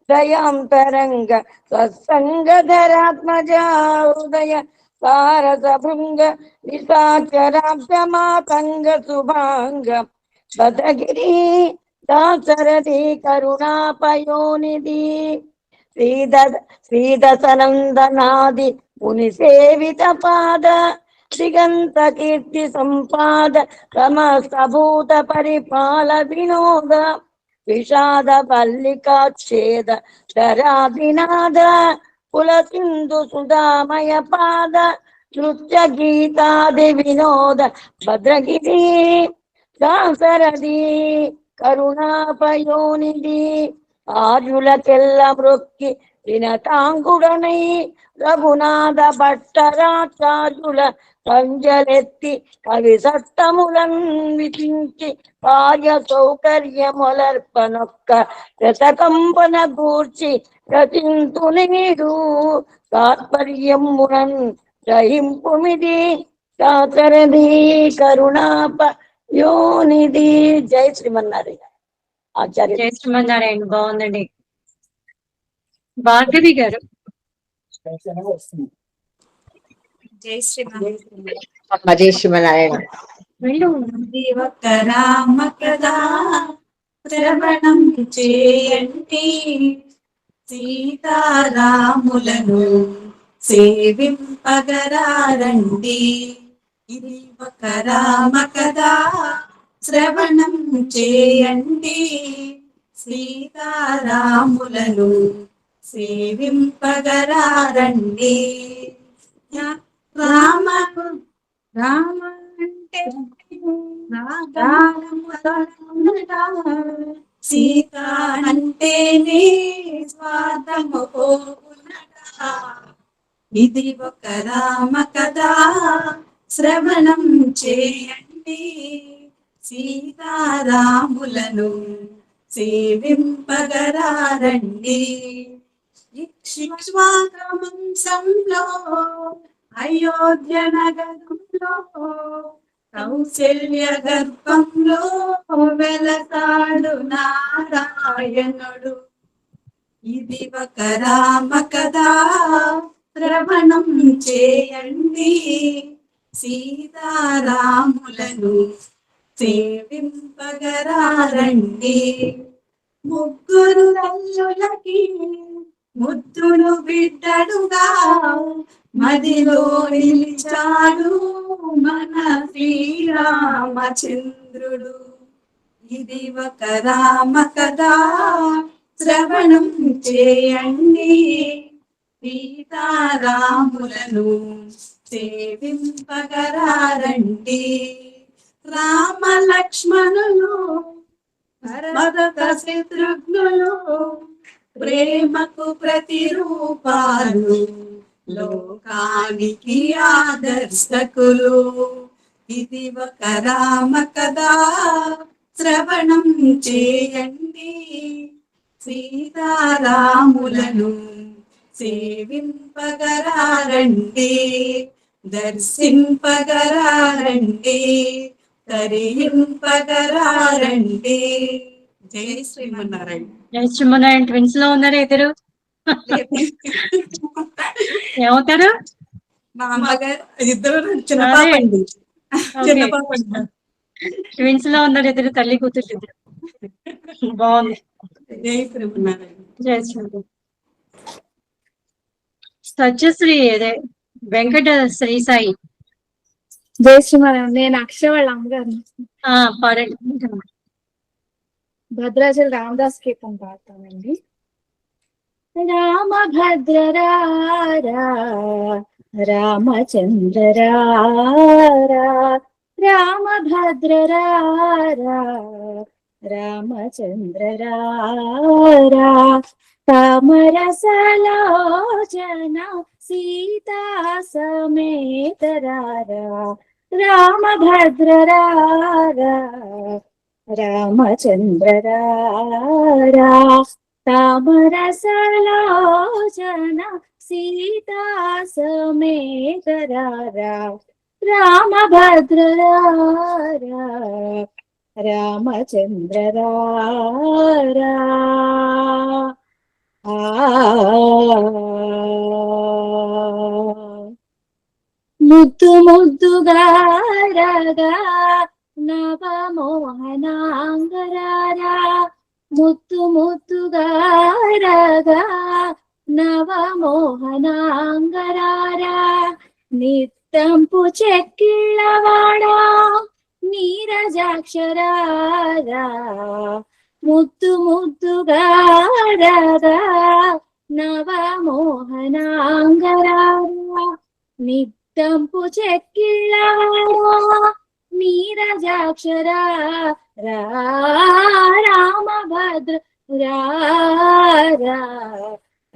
Speaker 15: దయాంతరంగ సత్సంగ ధరాత్మజా హృదయ సారస భృంగ నిశాచరాబ్జ మాతంగ శుభాంగ భద్రగిరి దాసరథి కరుణాపయోనిధి శ్రీదశనందనాది ముని సేవిత పాద దిగంత కీర్తి సంపాద సమస్తభూత పరిపాల వినోద విషాద పల్లికాచ్ఛేద ధరాధినాద కుల సింధు సుధామయ పాద నృత్య గీతాది వినోద భద్రగిరి దాసరథి కరుణాపయోనిధి ఆర్యులకెల్ల మృక్కి వినతాంగుడనై రఘునాథ భట్టరాచార్యుల పంజలెత్తి కవి సట్టములన్ విచించి కార్య సౌకర్యములర్పనొక్క శతకంపన గూర్చి రచింతు నీడు తాత్పర్యమునన్ గ్రహింపుమిది దాసరథి కరుణాపయోనిధి. జై శ్రీమన్నారాయణ. ఆచార్య.
Speaker 2: జై శ్రీమన్నారాయణ. బాగుందండి. భార్గవి గారు.
Speaker 16: జై శ్రీమన్నారాయణ. ఒక్క రామ కదా శ్రవణం చేయండి సీతారాములను సేవింపగరారండి. ఇది ఒక రామ కదా శ్రవణం చేయండి సీతారాములను సేవింపగరారండి. రామ రామ అంటే సీత అంటేనే స్వార్థము పోవునట. ఇది ఒక రామ కదా శ్రవణం చేయండి సీతారాములను సేవింపగరారండి. ఇక్ష్వాకవంశంలో అయోధ్య నగరంలో కౌశల్య గర్భంలో వెలసాడు నారాయణుడు. ఇది ఒక రామ కథా శ్రవణం చేయండి, సీతారాములను సేవింపగరారండి. ముగ్గురు తల్లులకి ముద్దులు బిడ్డడుగా మదిలో నిలిచాడు మన శ్రీరామచంద్రుడు. ఇది ఒక రామ కథా శ్రవణం చేయండి, సీతారాములను సేవింపగరారండి. రామ లక్ష్మణులు భరత శత్రుఘ్నులు ప్రేమకు ప్రతిరూపాలు, లోకానికి ఆదర్శకులు. ఇది ఒక రామ కథా శ్రవణం చేయండి, సీతారాములను సేవింపగరారండి, దర్శింపగరారండి, తరింపగరారండి. జై శ్రీమన్నారాయణ.
Speaker 2: జై శ్రీమన్నారాయణ. ట్విన్స్ లో ఉన్నారు ఇద్దరు. ఏమవుతారు?
Speaker 16: మా అమ్మగారు ఇద్దరు చిన్న పాప అండి. చిన్న పాప
Speaker 2: ట్విన్స్ లో ఉన్నారు ఇద్దరు, తల్లి కూతురు ఇద్దరు. బాగుంది.
Speaker 16: జై శ్రీమన్నారాయణ.
Speaker 2: జై శ్రీమన్నారాయణ. సత్యశ్రీ అదే వెంకట శ్రీ సాయి.
Speaker 11: జై శ్రీమన్నారాయణ. నేను అక్షర వాళ్ళ అమ్మగారు.
Speaker 2: పాడండి.
Speaker 11: భద్రాచల రామదాస్ కీర్తన పాడతామండి. రామభద్ర రామచంద్ర రామభద్ర రామచంద్ర తామరసలోచన సీతా సమేత రామభద్ర రామచంద్ర తామరసలోచన సీతా సమేత రామభద్ర రామచంద్ర ముద్దు ముద్దుగా రగా నవమోహనాంగరారా, ముద్దు ముద్దుగా రగా నవమోహనాంగరారా, నిత్తంపు చెక్కిళ్ళవాడా నీరజాక్షరారా, ముద్దు ముద్దుగా రగా నవమోహనాంగరారా, నిత్తంపు చెక్కిళ్ళవాడా నీరజాక్షరా రామభద్ర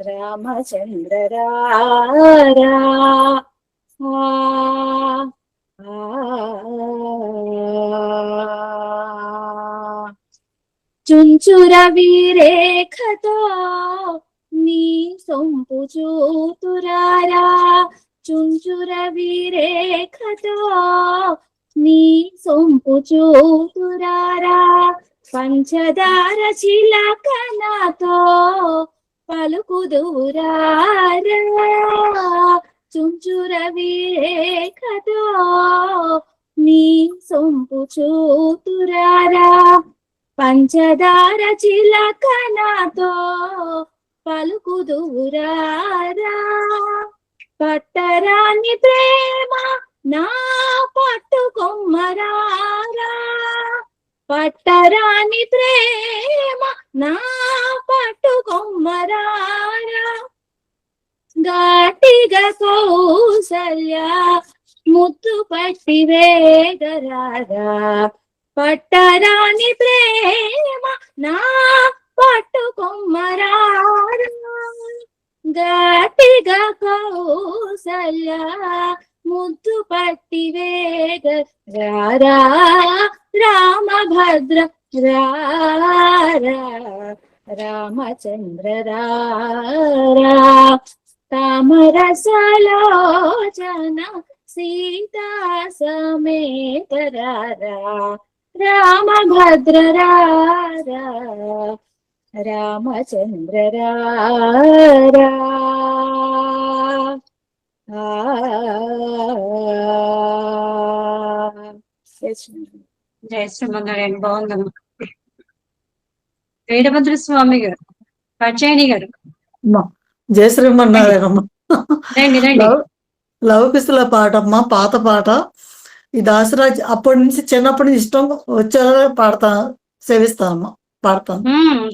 Speaker 11: రామచంద్ర చుంచుర వీరేఖతో నీ సొంపు చూతురారా, చుంచుర వీరేఖతో నీ సొంపు చూతురారా, పంచదార చిలకనతో పలుకుదురారా, చుంచుర వీరేఖతో నీ సొంపు చూతురారా, పంచదార చిలకనతో పలుకుదురారా, పట్టరాని ప్రేమ నా పట్టుకొమ్మరారా, పట్టరాని ప్రేమ నా పట్టుకొమ్మరారా, ఘాటిగా కౌసల్య ముద్దు పట్టి వేగరారా, పట్టరాని ప్రేమ నా పట్టుకొమ్మరారా, ఘాటిగా కౌసల్య ముద్దు పట్టి వేగ రామభద్ర రామచంద్ర తామరసలోచన సీతా సమేత రామభద్ర రామచంద్ర
Speaker 2: జయ శ్రీమన్నారాయణ. బాగుందమ్మా. వీరభద్ర స్వామి గారు, పచ్చయని గారు.
Speaker 17: జయ శ్రీమన్నారాయణమ్మ.
Speaker 2: రండి రండి.
Speaker 17: లవకుశల పాట అమ్మా, పాత పాట. ఈ దాసరాజ్ అప్పటి నుంచి చిన్నప్పటి నుంచి ఇష్టం వచ్చేలా పాడతా, సేవిస్తానమ్మా, పాడతాను.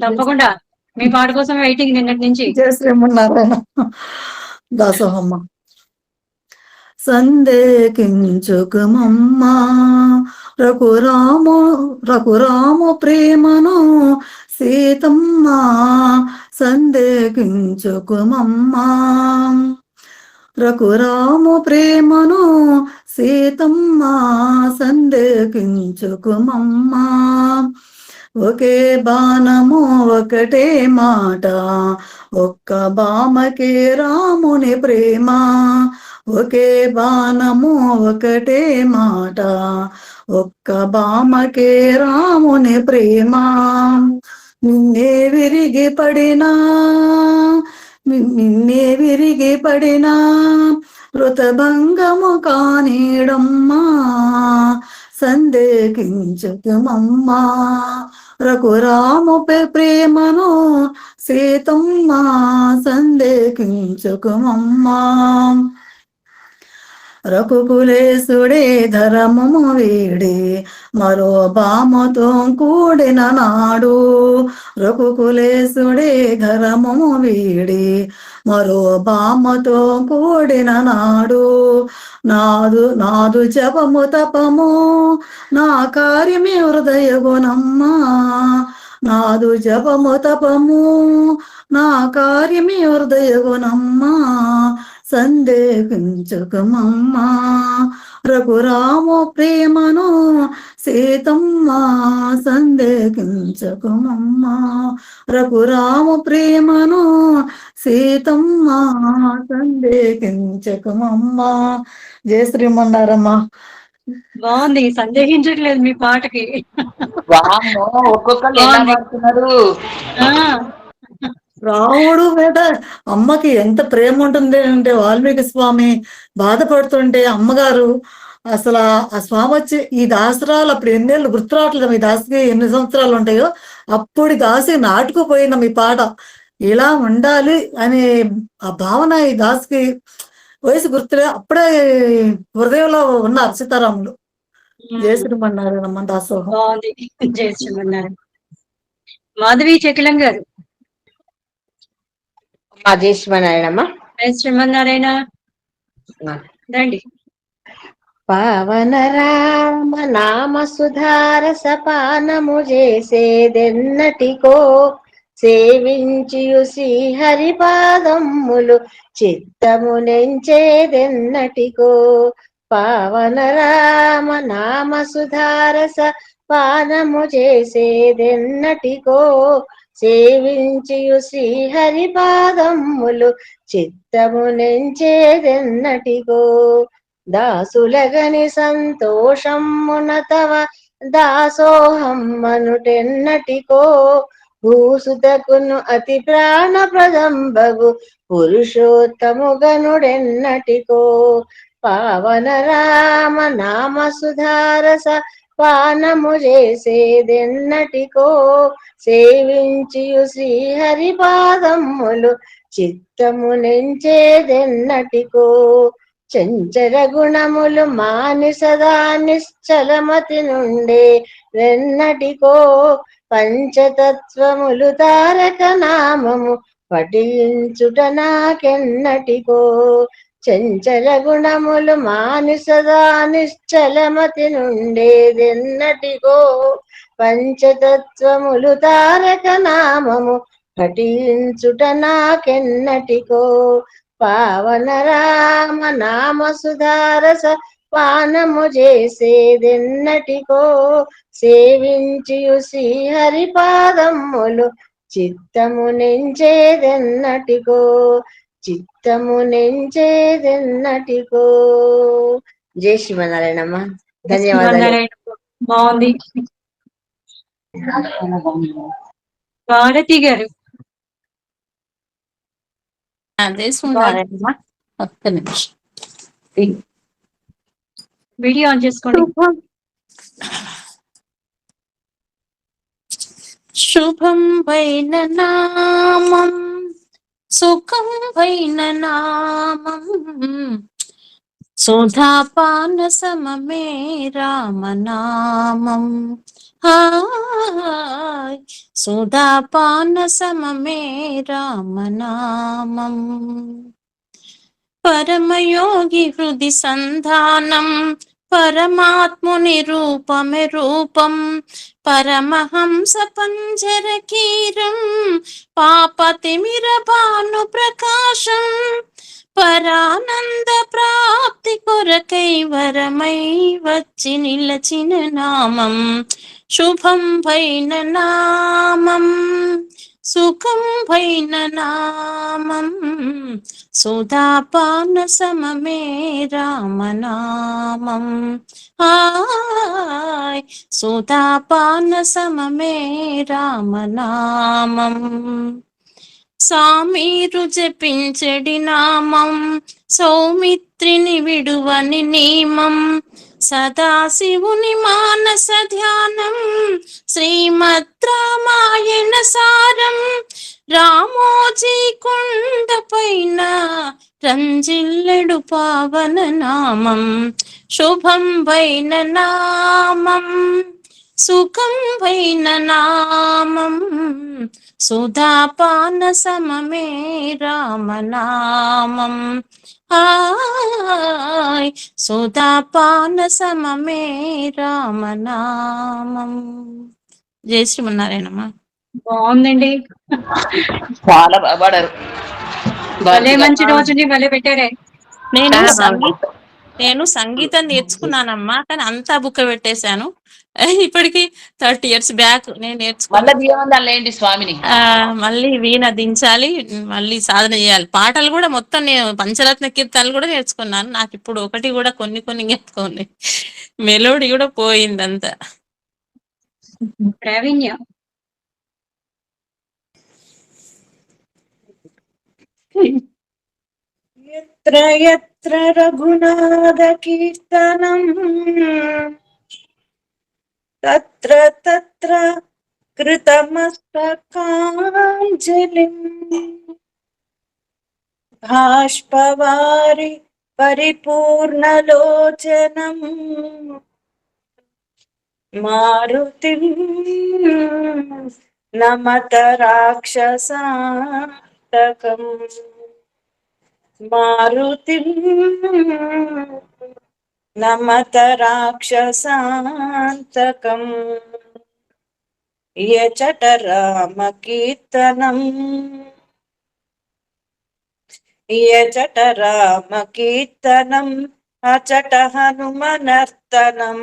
Speaker 2: తప్పకుండా మీ పాట కోసం వెయిటింగ్ నిన్నటి నుంచి.
Speaker 17: జయ శ్రీమన్నారాయణ. దాసోహమ్మ. సందేహించుకుమమ్మా రఘురాము ప్రేమను సీతమ్మ, సందేహించుకుమమ్మా రఘురాము ప్రేమను సీతమ్మ, సందేహించుకుమమ్మా. ఒకే బాణము ఒకటే మాట, ఒక్క బామకే రాముని ప్రేమ. ఒకే బాణము ఒకటే మాట, ఒక్క బామకే రాముని ప్రేమ. నిన్నే విరిగి పడినా మృతభంగము కానీడమ్మా, సందేహించుకుమమ్మా రఘురాము ప్రేమను సీతమ్మ, సందేహించుకుమమ్మా. రఘుకులేశుడే ధర్మము వీడి మరో బామతో కూడిన నాడు. రఘుకులేశుడే ధర్మము వీడి మరో బామతో కూడిన నాడు. నాదు జపము తపము నా కార్యమే హృదయ గుణమ్మా. నాదు జపము తపము నా కార్యమే హృదయ గుణమ్మా, సందేహించుకుమమ్మా రఘురాము ప్రేమను సీతమ్మ, సందేహించుకుమమ్మా రఘురాము ప్రేమను సీతమ్మ, సందేహించుకుమమ్మా. జయ శ్రీమన్నారమ్మా.
Speaker 2: బాగుంది, సందేహించట్లేదు మీ పాటకి.
Speaker 7: ఒక్కొక్కరు ఎలా పాడుతున్నారు.
Speaker 17: రాముడు మీద అమ్మకి ఎంత ప్రేమ ఉంటుంది అంటే, వాల్మీకి స్వామి బాధపడుతుంటే అమ్మగారు అసలు ఆ స్వామి వచ్చి ఈ దాసరాలు అప్పుడు ఎన్నేళ్ళు గుర్తు రావట్లేదు, ఈ దాసికి ఎన్ని సంవత్సరాలు ఉంటాయో అప్పుడు దాసి నాటుకుపోయిన మీ పాట. ఇలా ఉండాలి అనే ఆ భావన ఈ దాసికి వయసు గుర్తులే, అప్పుడే హృదయంలో ఉన్నారు సీతారాములు. జయ శ్రీమన్నారాయణ. దాసోహం.
Speaker 2: బాగుంది. జయ శ్రీమన్నారాయణ. మాధవి చకిలం గారు.
Speaker 18: జయ శ్రీమన్నారాయణమ్మ.
Speaker 2: జయ శ్రీమన్నారాయణ. రండి.
Speaker 18: పవన రామ నామ సుధారస పానము చేసేదెన్నటికో, సేవించియు శ్రీహరి పాదమ్ములు చిత్తము నెంచేదెన్నటికో. పవన రామ నామ సుధారస పానము చేసేదెన్నటికో, సేవించియు శ్రీహరి పాదమ్ములు చిత్తము నెంచేదెన్నటికో. దాసులగని సంతోషమ్మున తవ దాసోహమ్మనుటెన్నటికో, భూసుతకును అతి ప్రాణప్రదంబగు పురుషోత్తముగనుడెన్నటికో. పావన రామ నామ సుధారస పానము చేసేదెన్నటికో, సేవించియు శ్రీహరి పాదమ్ములు చిత్తము నెంచేదెన్నటికో. చంచల గుణములు మాని సదా నిశ్చలమతి నుండే వెన్నటికో, పంచతత్వములు తారక నామము పఠించుట నాకెన్నటికో. చంచల గుణములు మాని సదా నిశ్చలమతి నుండేదెన్నటికో, పంచతత్వములు తారక నామము పఠించుట నాకెన్నటికో. పావన రామ నామ సుధారస పానము చేసేదెన్నటికో, సేవించియు శ్రీహరి పాదమ్ములు చిత్తము నెంచేదెన్నటికో. చిత్తము నెంచేదెన్నటికో. జై శ్రీమన్నారాయణమ్మ. ధన్యవాదాలు.
Speaker 2: బాగుంది. భారతి గారు
Speaker 5: ఒక్క నిమిషం
Speaker 2: వీడియో ఆన్ చేసుకోండి.
Speaker 5: శుభం వైన నామం సుఖం వైన నామం సుధాపాన సమమే రామనామం. హాయ్ సుధాపాన సమమే రామనామం. పరమయోగి హృది సంధానం పరమాత్ముని రూపమే రూపం. పరమహంస పంజర కీరం పాపతిమిర భాను ప్రకాశం. పరానంద ప్రాప్తి కొరకై వరమై వచ్చి నిలచిన నామం. శుభం వైన నామం సుఖం వైన నామం సుధాపాన సమమే రామనామం. హాయ్ సుధాపాన సమమే రామనామం. సామీరు జపించడి నామం సౌమిత్రిని విడువని నియమం. సదాశివుని మానస ధ్యానం శ్రీమద్ రామాయణ సారం. రామోజీ కొండ పైన రంజిల్లెడు పావన నామం. శుభం వైన నామం సుఖం వైన నామం సుధాపాన సమమే రామనామం. హాయ్ సుధాపాన సమమే రామనామం. జై శ్రీమన్నారాయణమ్మ.
Speaker 2: బాగుందండి.
Speaker 7: చాలా బాగా పాడారు.
Speaker 2: భలే మంచి రోజుని భలే పెట్టారే.
Speaker 5: నేను సంగీతం నేర్చుకున్నానమ్మా, కానీ అంతా బుక్క పెట్టేశాను. ఇప్పటికి 30 years బ్యాక్ నేను నేర్చుకున్నాను.
Speaker 7: స్వామిని
Speaker 5: మళ్ళీ వీణ దించాలి, మళ్ళీ సాధన చేయాలి. పాటలు కూడా మొత్తం నేను పంచరత్న కీర్తనలు కూడా నేర్చుకున్నాను. నాకు ఇప్పుడు ఒకటి కూడా కొన్ని జ్ఞాపకం, మెలోడీ కూడా పోయిందంతా.
Speaker 2: ప్రావీణ్య
Speaker 19: యత్ర యత్ర రఘునాథ కీర్తనం తత్ర తత్ర కృతమస్తకాంజలిం. బాష్పవారి పరిపూర్ణలోచనం మారుతిం నమత రాక్షసాంతకం. మారుతిం నమత రాక్షసాంతకం. యచట రామ కీర్తనం యచట రామ కీర్తనం అచట హనుమనర్తనం.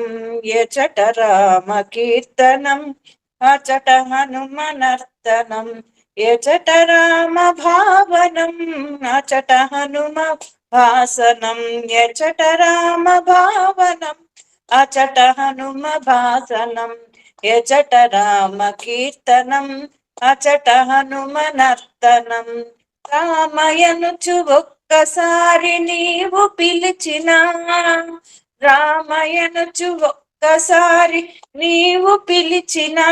Speaker 19: యచట రామ కీర్తనం అచట హనుమనర్తనం. యచట రామ భావనం అచట హనుమ భాసనం. యచట రామ భావనం అచట హనుమ భాసనం. యచట రామ కీర్తనం అచట హనుమనర్తనం. రామయనుచు ఒక్కసారి నీవు పిలిచినా, రామయనుచు ఒక్కసారి నీవు పిలిచినా,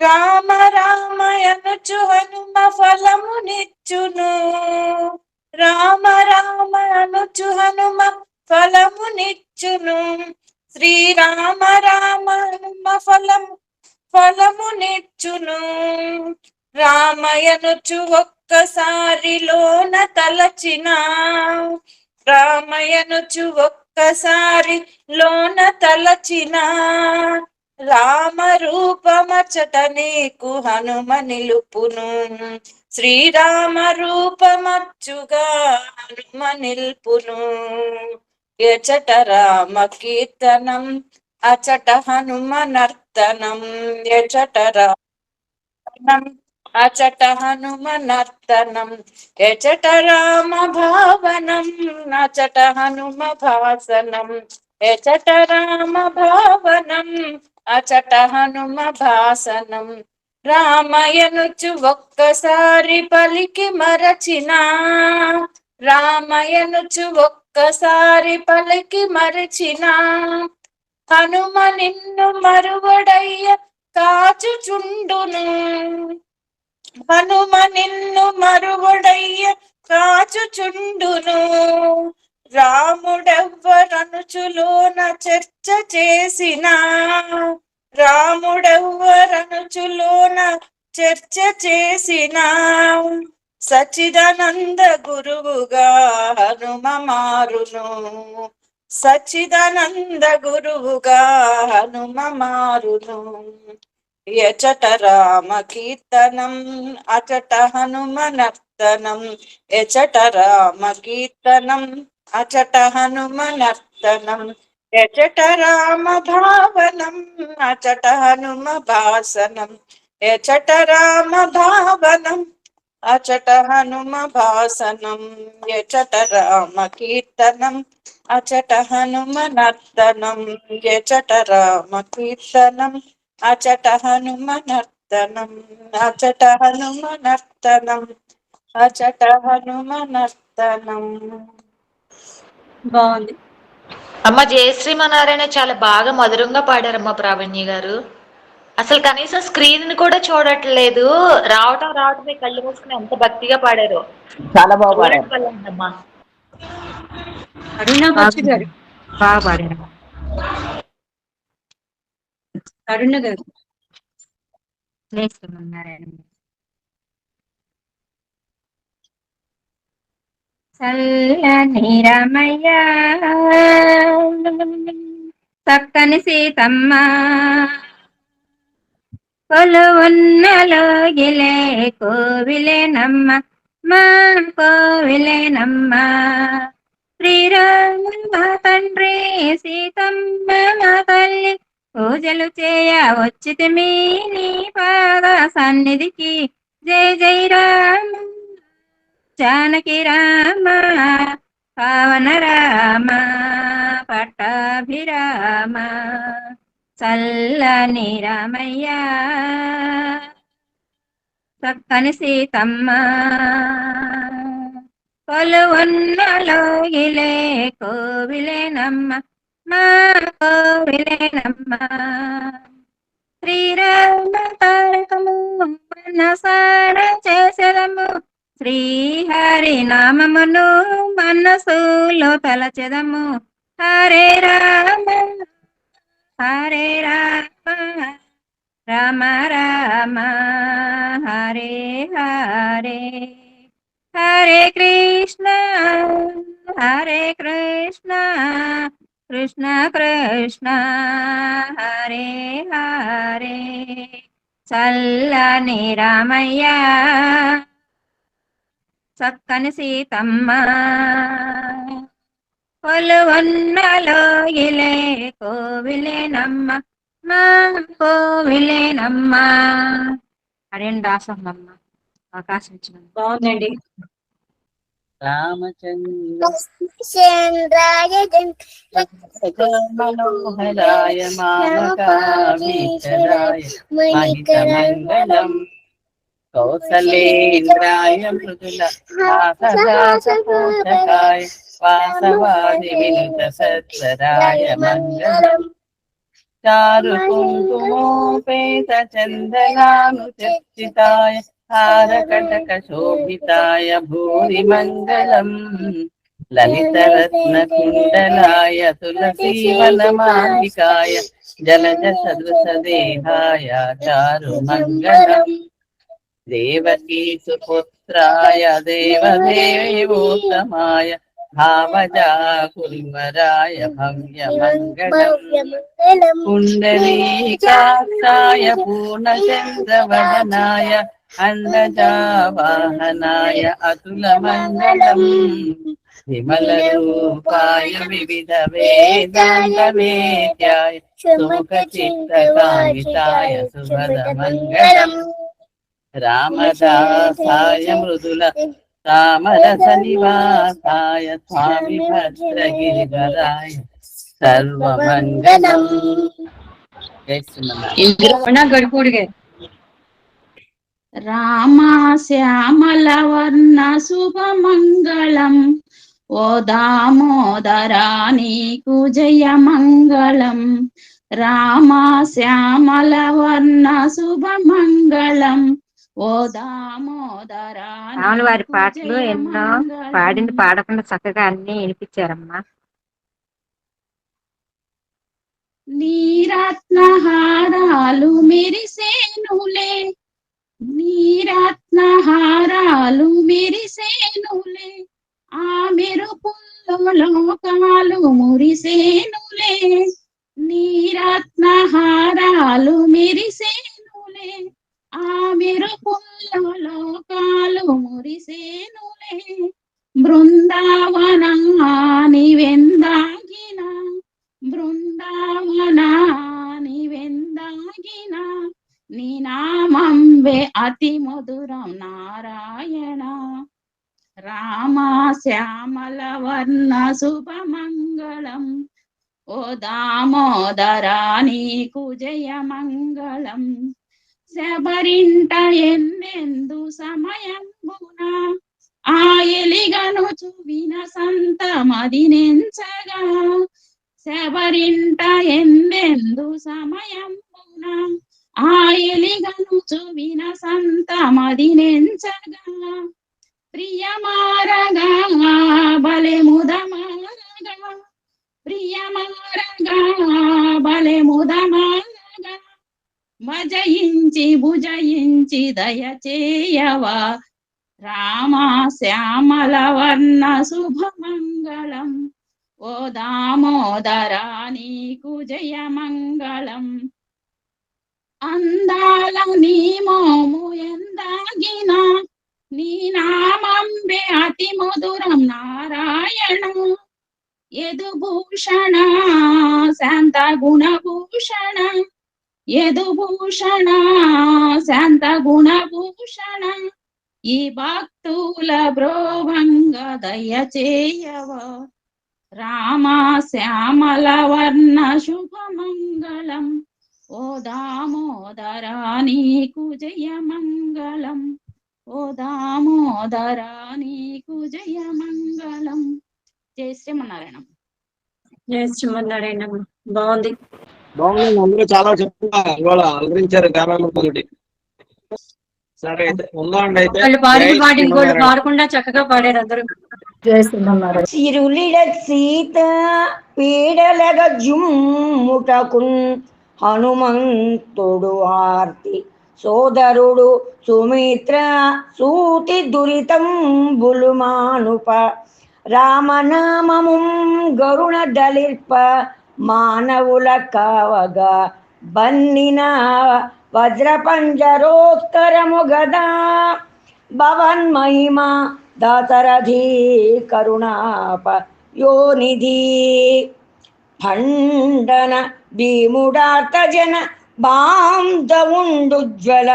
Speaker 19: రామ రామయనుచు హనుమ ఫలమునిచ్చును. రామ రామయనుచు హనుమ ఫలమునిచ్చును. శ్రీరామ రామ హనుమ ఫలమునిచ్చును. రామయనుచు ఒక్కసారిలోన తలచిన, రామయనుచు ఒక్కసారి లోన తలచిన, రామ రూపమచట నీకు హనుమ నిలుపును. శ్రీరామ రూపమచ్చుగా హనుమ నిల్పును. యచట రామ కీర్తనం అచట హనుమ నర్తనం. యచట రామ అచట హనుమనర్తనం ఎచట రామ భావనం అచట హనుమ భాసనం ఎచట రామ భావనం అచట హనుమ భాసనం రామయనుచు ఒక్కసారి పలికి మరచిన రామయనుచు ఒక్కసారి పలికి మరచిన హనుమ నిన్ను మరువడయ్య కాచుచుండును హనుమ నిన్ను మరువడయ్య కాచుచుండును రాముడెవ్వరనుచులోన చర్చ చేసిన రాముడెవ్వరనుచులోన చర్చ చేసిన సచిదానంద గురువుగా హనుమ మారును సచిదానంద గురువుగా హనుమ మారును యచట రామ కీర్తనం అచట హనుమనర్తనం యచట రామ కీర్తనం అచట హనుమనర్తనం యచట రామ భావనం అచట హనుమ భాసనం యచట రామ భావనం అచట హనుమ భాసనం యచట రామ కీర్తనం అచట హనుమనర్తనం యచట రామ కీర్తనం అచట హనుమనర్తనం అచట హనుమనర్తనం అచట హనుమనర్తనం.
Speaker 2: బాగుంది.
Speaker 20: అమ్మ జయశ్రీమన్నారాయణ చాలా బాగా మధురంగా పాడారమ్మ ప్రావణ్య గారు. అసలు కనీసం స్క్రీన్ కూడా చూడట్లేదు, రావటమే కళ్ళు మూసుకుని ఎంత భక్తిగా పాడారో.
Speaker 7: చాలా బాగా పాడారు.
Speaker 20: అమ్మా
Speaker 2: అరుణ బచ్చు గారు
Speaker 3: బాగా పాడారు.
Speaker 2: అరుణ గారు
Speaker 21: చల్లని రామయ్య చక్కని సీతమ్మ కొలువున్నలోగిలే కోవిలేనమ్మ మా కోవిలేనమ్మ శ్రీరామ మా తండ్రి సీతమ్మ మా తల్లి పూజలు చేయ వచ్చితిమి నీ పాద సన్నిధికి జై జై రామ జానకి రామ పవన రామ పట్టాభిరామ చల్లని రామయ్య చక్కని సీతమ్మ కొలువున్నలోగిలే కోవిలేనమ్మ మా కోవిలేనమ్మ శ్రీరామ తారకము మనసార చేసెదము శ్రీహరి నామమును మనసులో తలచెదము హరే రామ హరే రామ రామ రామ హరే హరే హరే కృష్ణ కృష్ణ కృష్ణ హరే హరే చల్లని రామయ్య చక్కని సీతమ్మ కొలువున్నలోగిలే కోవిలేనమ్మ మా కోవిలేనమ్మ. అరేండి దాసమ్మ అవకాశం ఇచ్చిన
Speaker 2: బాగుందండి.
Speaker 12: మనోహరాయ మామకాభీకరాయ మహితమంగళం కౌసలేంద్రాయ మృదుల పోషకాయ వాసవాది వినుత సత్వరాయ మంగళం చారు కుంకుమోపేత చందనాను చర్చితాయ హారకటక శోభితాయ భూరి మంగళం లలితరత్న కుండలాయ తులసీవనమాలికాయ జలజ సదృశదేహాయ చారు మంగళం దేవకీ సుపుత్రాయ దేవదేవోత్తమాయ భావజా కుల్వరాయ భవ్య మంగళం కుండలీకాక్షాయ పూర్ణచంద్రవదనాయ అండజావాహనాయ అతుల మంగళం విమల రూపాయ వివిధ వేదాంత వేద్యాయ సుముఖ చిత్తకామితాయ శుభద మంగళం రామదాసాయ మృదుల తామరస నివాసాయ స్వామి భద్రగిరిధరాయ సర్వమంగళం. జై శ్రీమన్నారాయణ.
Speaker 2: గడిపూడిగే
Speaker 6: రామా శ్యామల వర్ణ శుభమంగళం ఓ దామోదరా నీకు జయమంగళం. రామా శ్యామల వర్ణ శుభమంగళం ఓ దామోదరా
Speaker 21: వారి పాటలు ఎన్నో పాడింది పాడకుండా చక్కగా అన్ని వినిపించారమ్మా.
Speaker 6: నీరత్నహారాలు మెరిసేనులే నీరత్నహారాలు మెరిసేనులే ఆ మెరుపుల్లో లోకాలు మురిసేనులే. నీరత్నహారాలు మెరిసేనులే ఆ మెరుపుల్లో లోకాలు మురిసేనులే. బృందావనాని వెందాగిన బృందావనాని వెందాగిన నీ నామంబే అతి మధురం నారాయణ. రామా శ్యామల వర్ణ శుభమంగళం ఓ దామోదరా నీకు జయమంగళం. శబరింట ఎన్నెందు సమయంబున ఆ ఎలిగను చువిన సంత మదినెంచగా. శబరింట ఎన్నెందు సమయంబున ఆ ఎలిగను చువిన సంత మదినెంచగా. ప్రియమారగా బలె ముదమారగా ప్రియమారగా బలె ముదమారగా భజయించి భుజయించి దయచేయవా. రామా శ్యామల వర్ణ శుభమంగళం ఓ దామోదరా నీకు జయమంగళం. అందాల నీ మోము ఎందాగిన నీ నామంబే అతి మధురం నారాయణ. యదుభూషణ శాంత గుణభూషణ యదుభూషణ శాంత గుణభూషణ ఈ భక్తుల బ్రోభంగ దయచేయవా. రామా శ్యామల వర్ణ శుభమంగళం ఓ దామోదరా నీకు జయమంగళం ఓ దామోదరా నీకు జయమంగళం. జై శ్రీమన్నారాయణ.
Speaker 2: జై శ్రీమన్నారాయణ. బాగుంది
Speaker 1: బాగుంది. అందరూ చాలా చక్కగా ఇవాళ అలరించారు గానాలతోటి. సరే అయితే ఉందాండి. అయితే
Speaker 2: వాళ్ళు పాడిన పాట ఇంకోటి పాడకుండా చక్కగా పాడారు అందరూ.
Speaker 17: జై శ్రీమన్నారాయణ.
Speaker 15: సిరులిడ సీత పీడలగ జుమ్ముటకున్ హనుమంతుడు ఆర్తి సోదరుడు సుమిత్ర సూతి దురితంబులు మానుప. రామనామము గరుణ దళిర్ప మానవుల కావగా బన్నిన వజ్రపంజరోత్కరము గదా. భవన్మహిమ దాతరథీ కరుణాప యోనిధి. ఖండన భీముడార్త జన బాంధవుండుజ్వల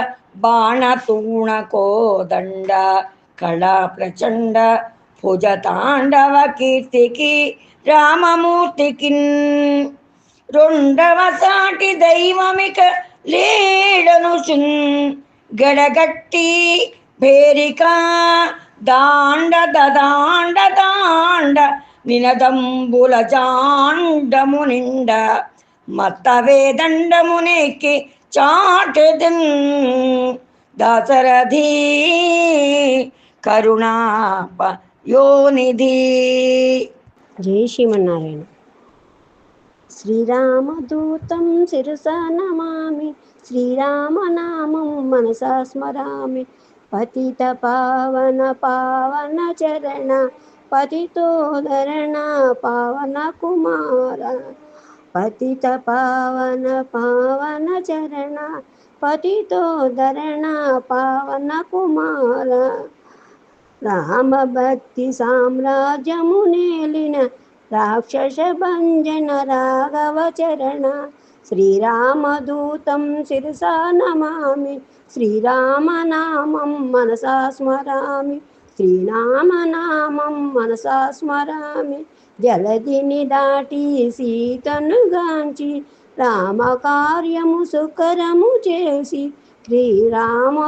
Speaker 15: బాణతూణ కోదండ కళా ప్రచండ భుజ తాండవ కీర్తికి రామమూర్తికి. రెండవ సాటి దైవమిక లేడను గడగట్టి భేరిక దాండ దాండ దాండ నినదంబుల జాండము నిండ మత్తవేదండమునెక్కి చాటెదన్ దాశరథీ కరుణాప యోనిధి.
Speaker 22: జై శ్రీమన్నారాయణ. శ్రీరామదూతం శిరసా నమామి శ్రీరామనామం మనసా స్మరామి. పతిత పావన పావన చరణ పతితోధరణ పావన కుమార. పతిత పావన పావన చరణ పతితోధరణ పావన కుమార. రామ భక్తి సామ్రాజ్యము నేలిన రాక్షస భంజన రాఘవ చరణ శ్రీరామదూతం శిరసా నమామి శ్రీరామనామం మనసా స్మరామి శ్రీరామనామం మనసా స్మరామి జలధిని దాటి సీతను గాంచి రామకార్యము సుకరము చేసి శ్రీరామదూతగా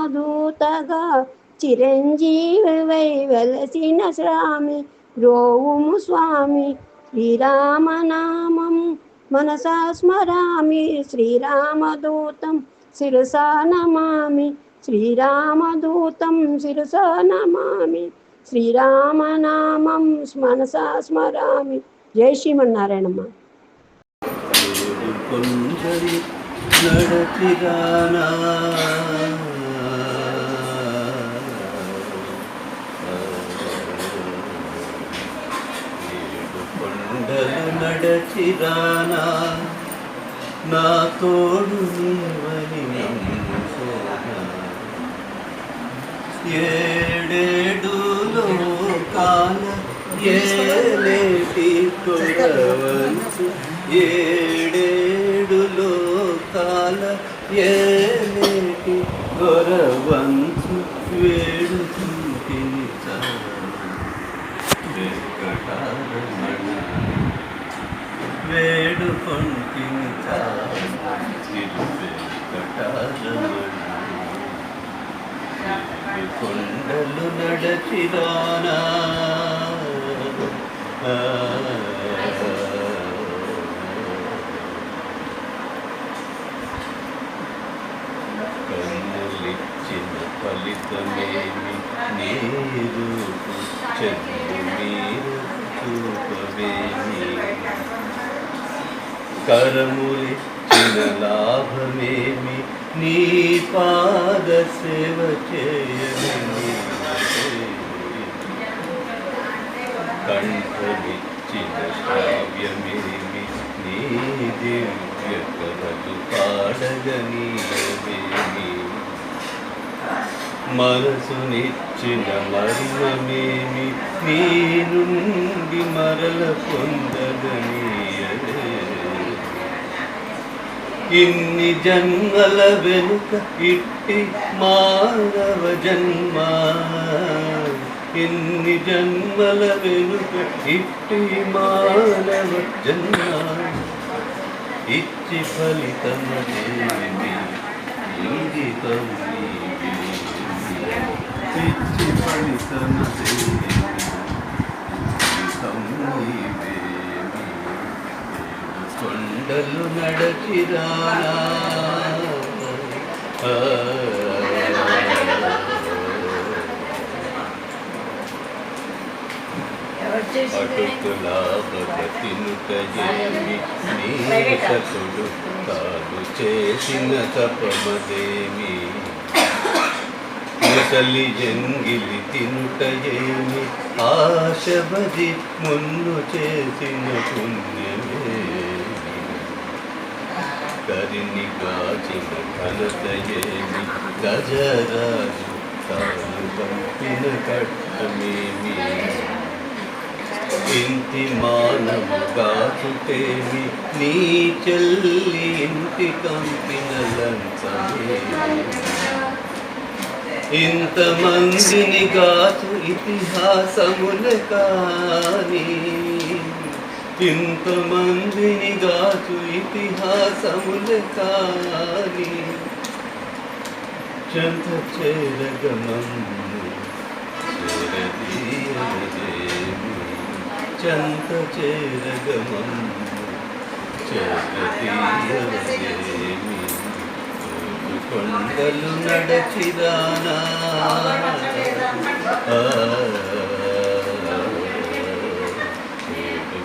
Speaker 22: చిరంజీవి వెలసిన స్వామి రోవుము స్వామి శ్రీరామనామం మనసా స్మరామి శ్రీరామదూతం శిరసా నమామి శ్రీరామదూతం శిరసా నమామి శ్రీరామనామం మనసా స్మరామి. జై శ్రీమన్నారాయణమ్మ.
Speaker 4: కొండలి నడచిరానా కొండలు నడచిరానా నా తోడు నీవని నమ్ముకోనా ఏడేడు లోకాల ఏలేటి కొడవంచు ఏడేడు లోకాల ఏలేటి కొరవంచు వేడుకుంటిని వెంకటారమణ వేడుకొంటిని వెంకటారమణ కొండలు నడచిరానా కన్నులిచ్చిన ఫలితమేమి నీరు చెల్లు మీరు చూపవేమి కరములిచ్చిన లాభమేమి నీ పాద సేవ చేయని కంఠమిచ్చిన శ్రావ్యమేమి నీ దివ్య కథలు పాడగనీయమేమి మనసునిచ్చిన మర్మమేమి నీ నుండి మరల పొందగనీయలే ఇన్ని జన్మల వెనుక ఇట్టి మానవ జన్మ ఇన్ని జన్మల వెనుక ఇట్టి మానవ జన్మ ఇచ్చి ఫలితమదేమి ఇంగితం ఇచ్చి ఫలితమదేమి కొండలు నడచిరానా అటుకులాభగతినుటయేమి నీకతుడు కాదు చేసిన తపమదేమి ముసలి జంగిలి తినుటయేమి ఆశబది మున్ను చేసిన పుణ్యమే కరిని గాచిన ఘనతయేమి గజరాజు తాను పంపిన కట్టమేమి ఇంటి మానవు గాచుటేమి నీ చెల్లి ఇంటి కంపిన లంచమేమి ఇంతమందిని గాచు ఇతిహాసముల కాని ఇంతమందిని గాచు ఇతిహాసముల కాని చెంత చేరగమన్ను చేరదీయదేమి చెంత చేరగమన్ను చేరదీయదేమి కొండలు నడచిరానా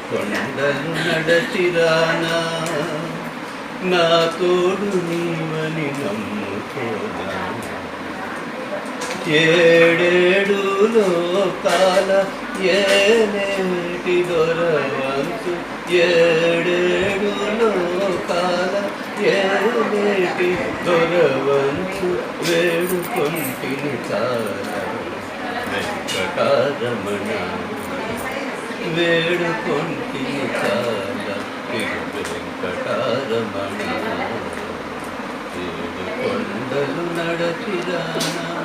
Speaker 4: కొండలు నడచిరానా నా తోడు నీవని నమ్ముకోనా ఏడేడు లోకాల ఏనేటి దొరవంతు ఏడేడు లోకాల ఏనేటి దొరవంతు వేడుకొంటిని చాలా వెంకటారమణ వేడుకొంటిని చాలా వెంకటారమణ రమణ ఏడు కొండలు నడచిరానా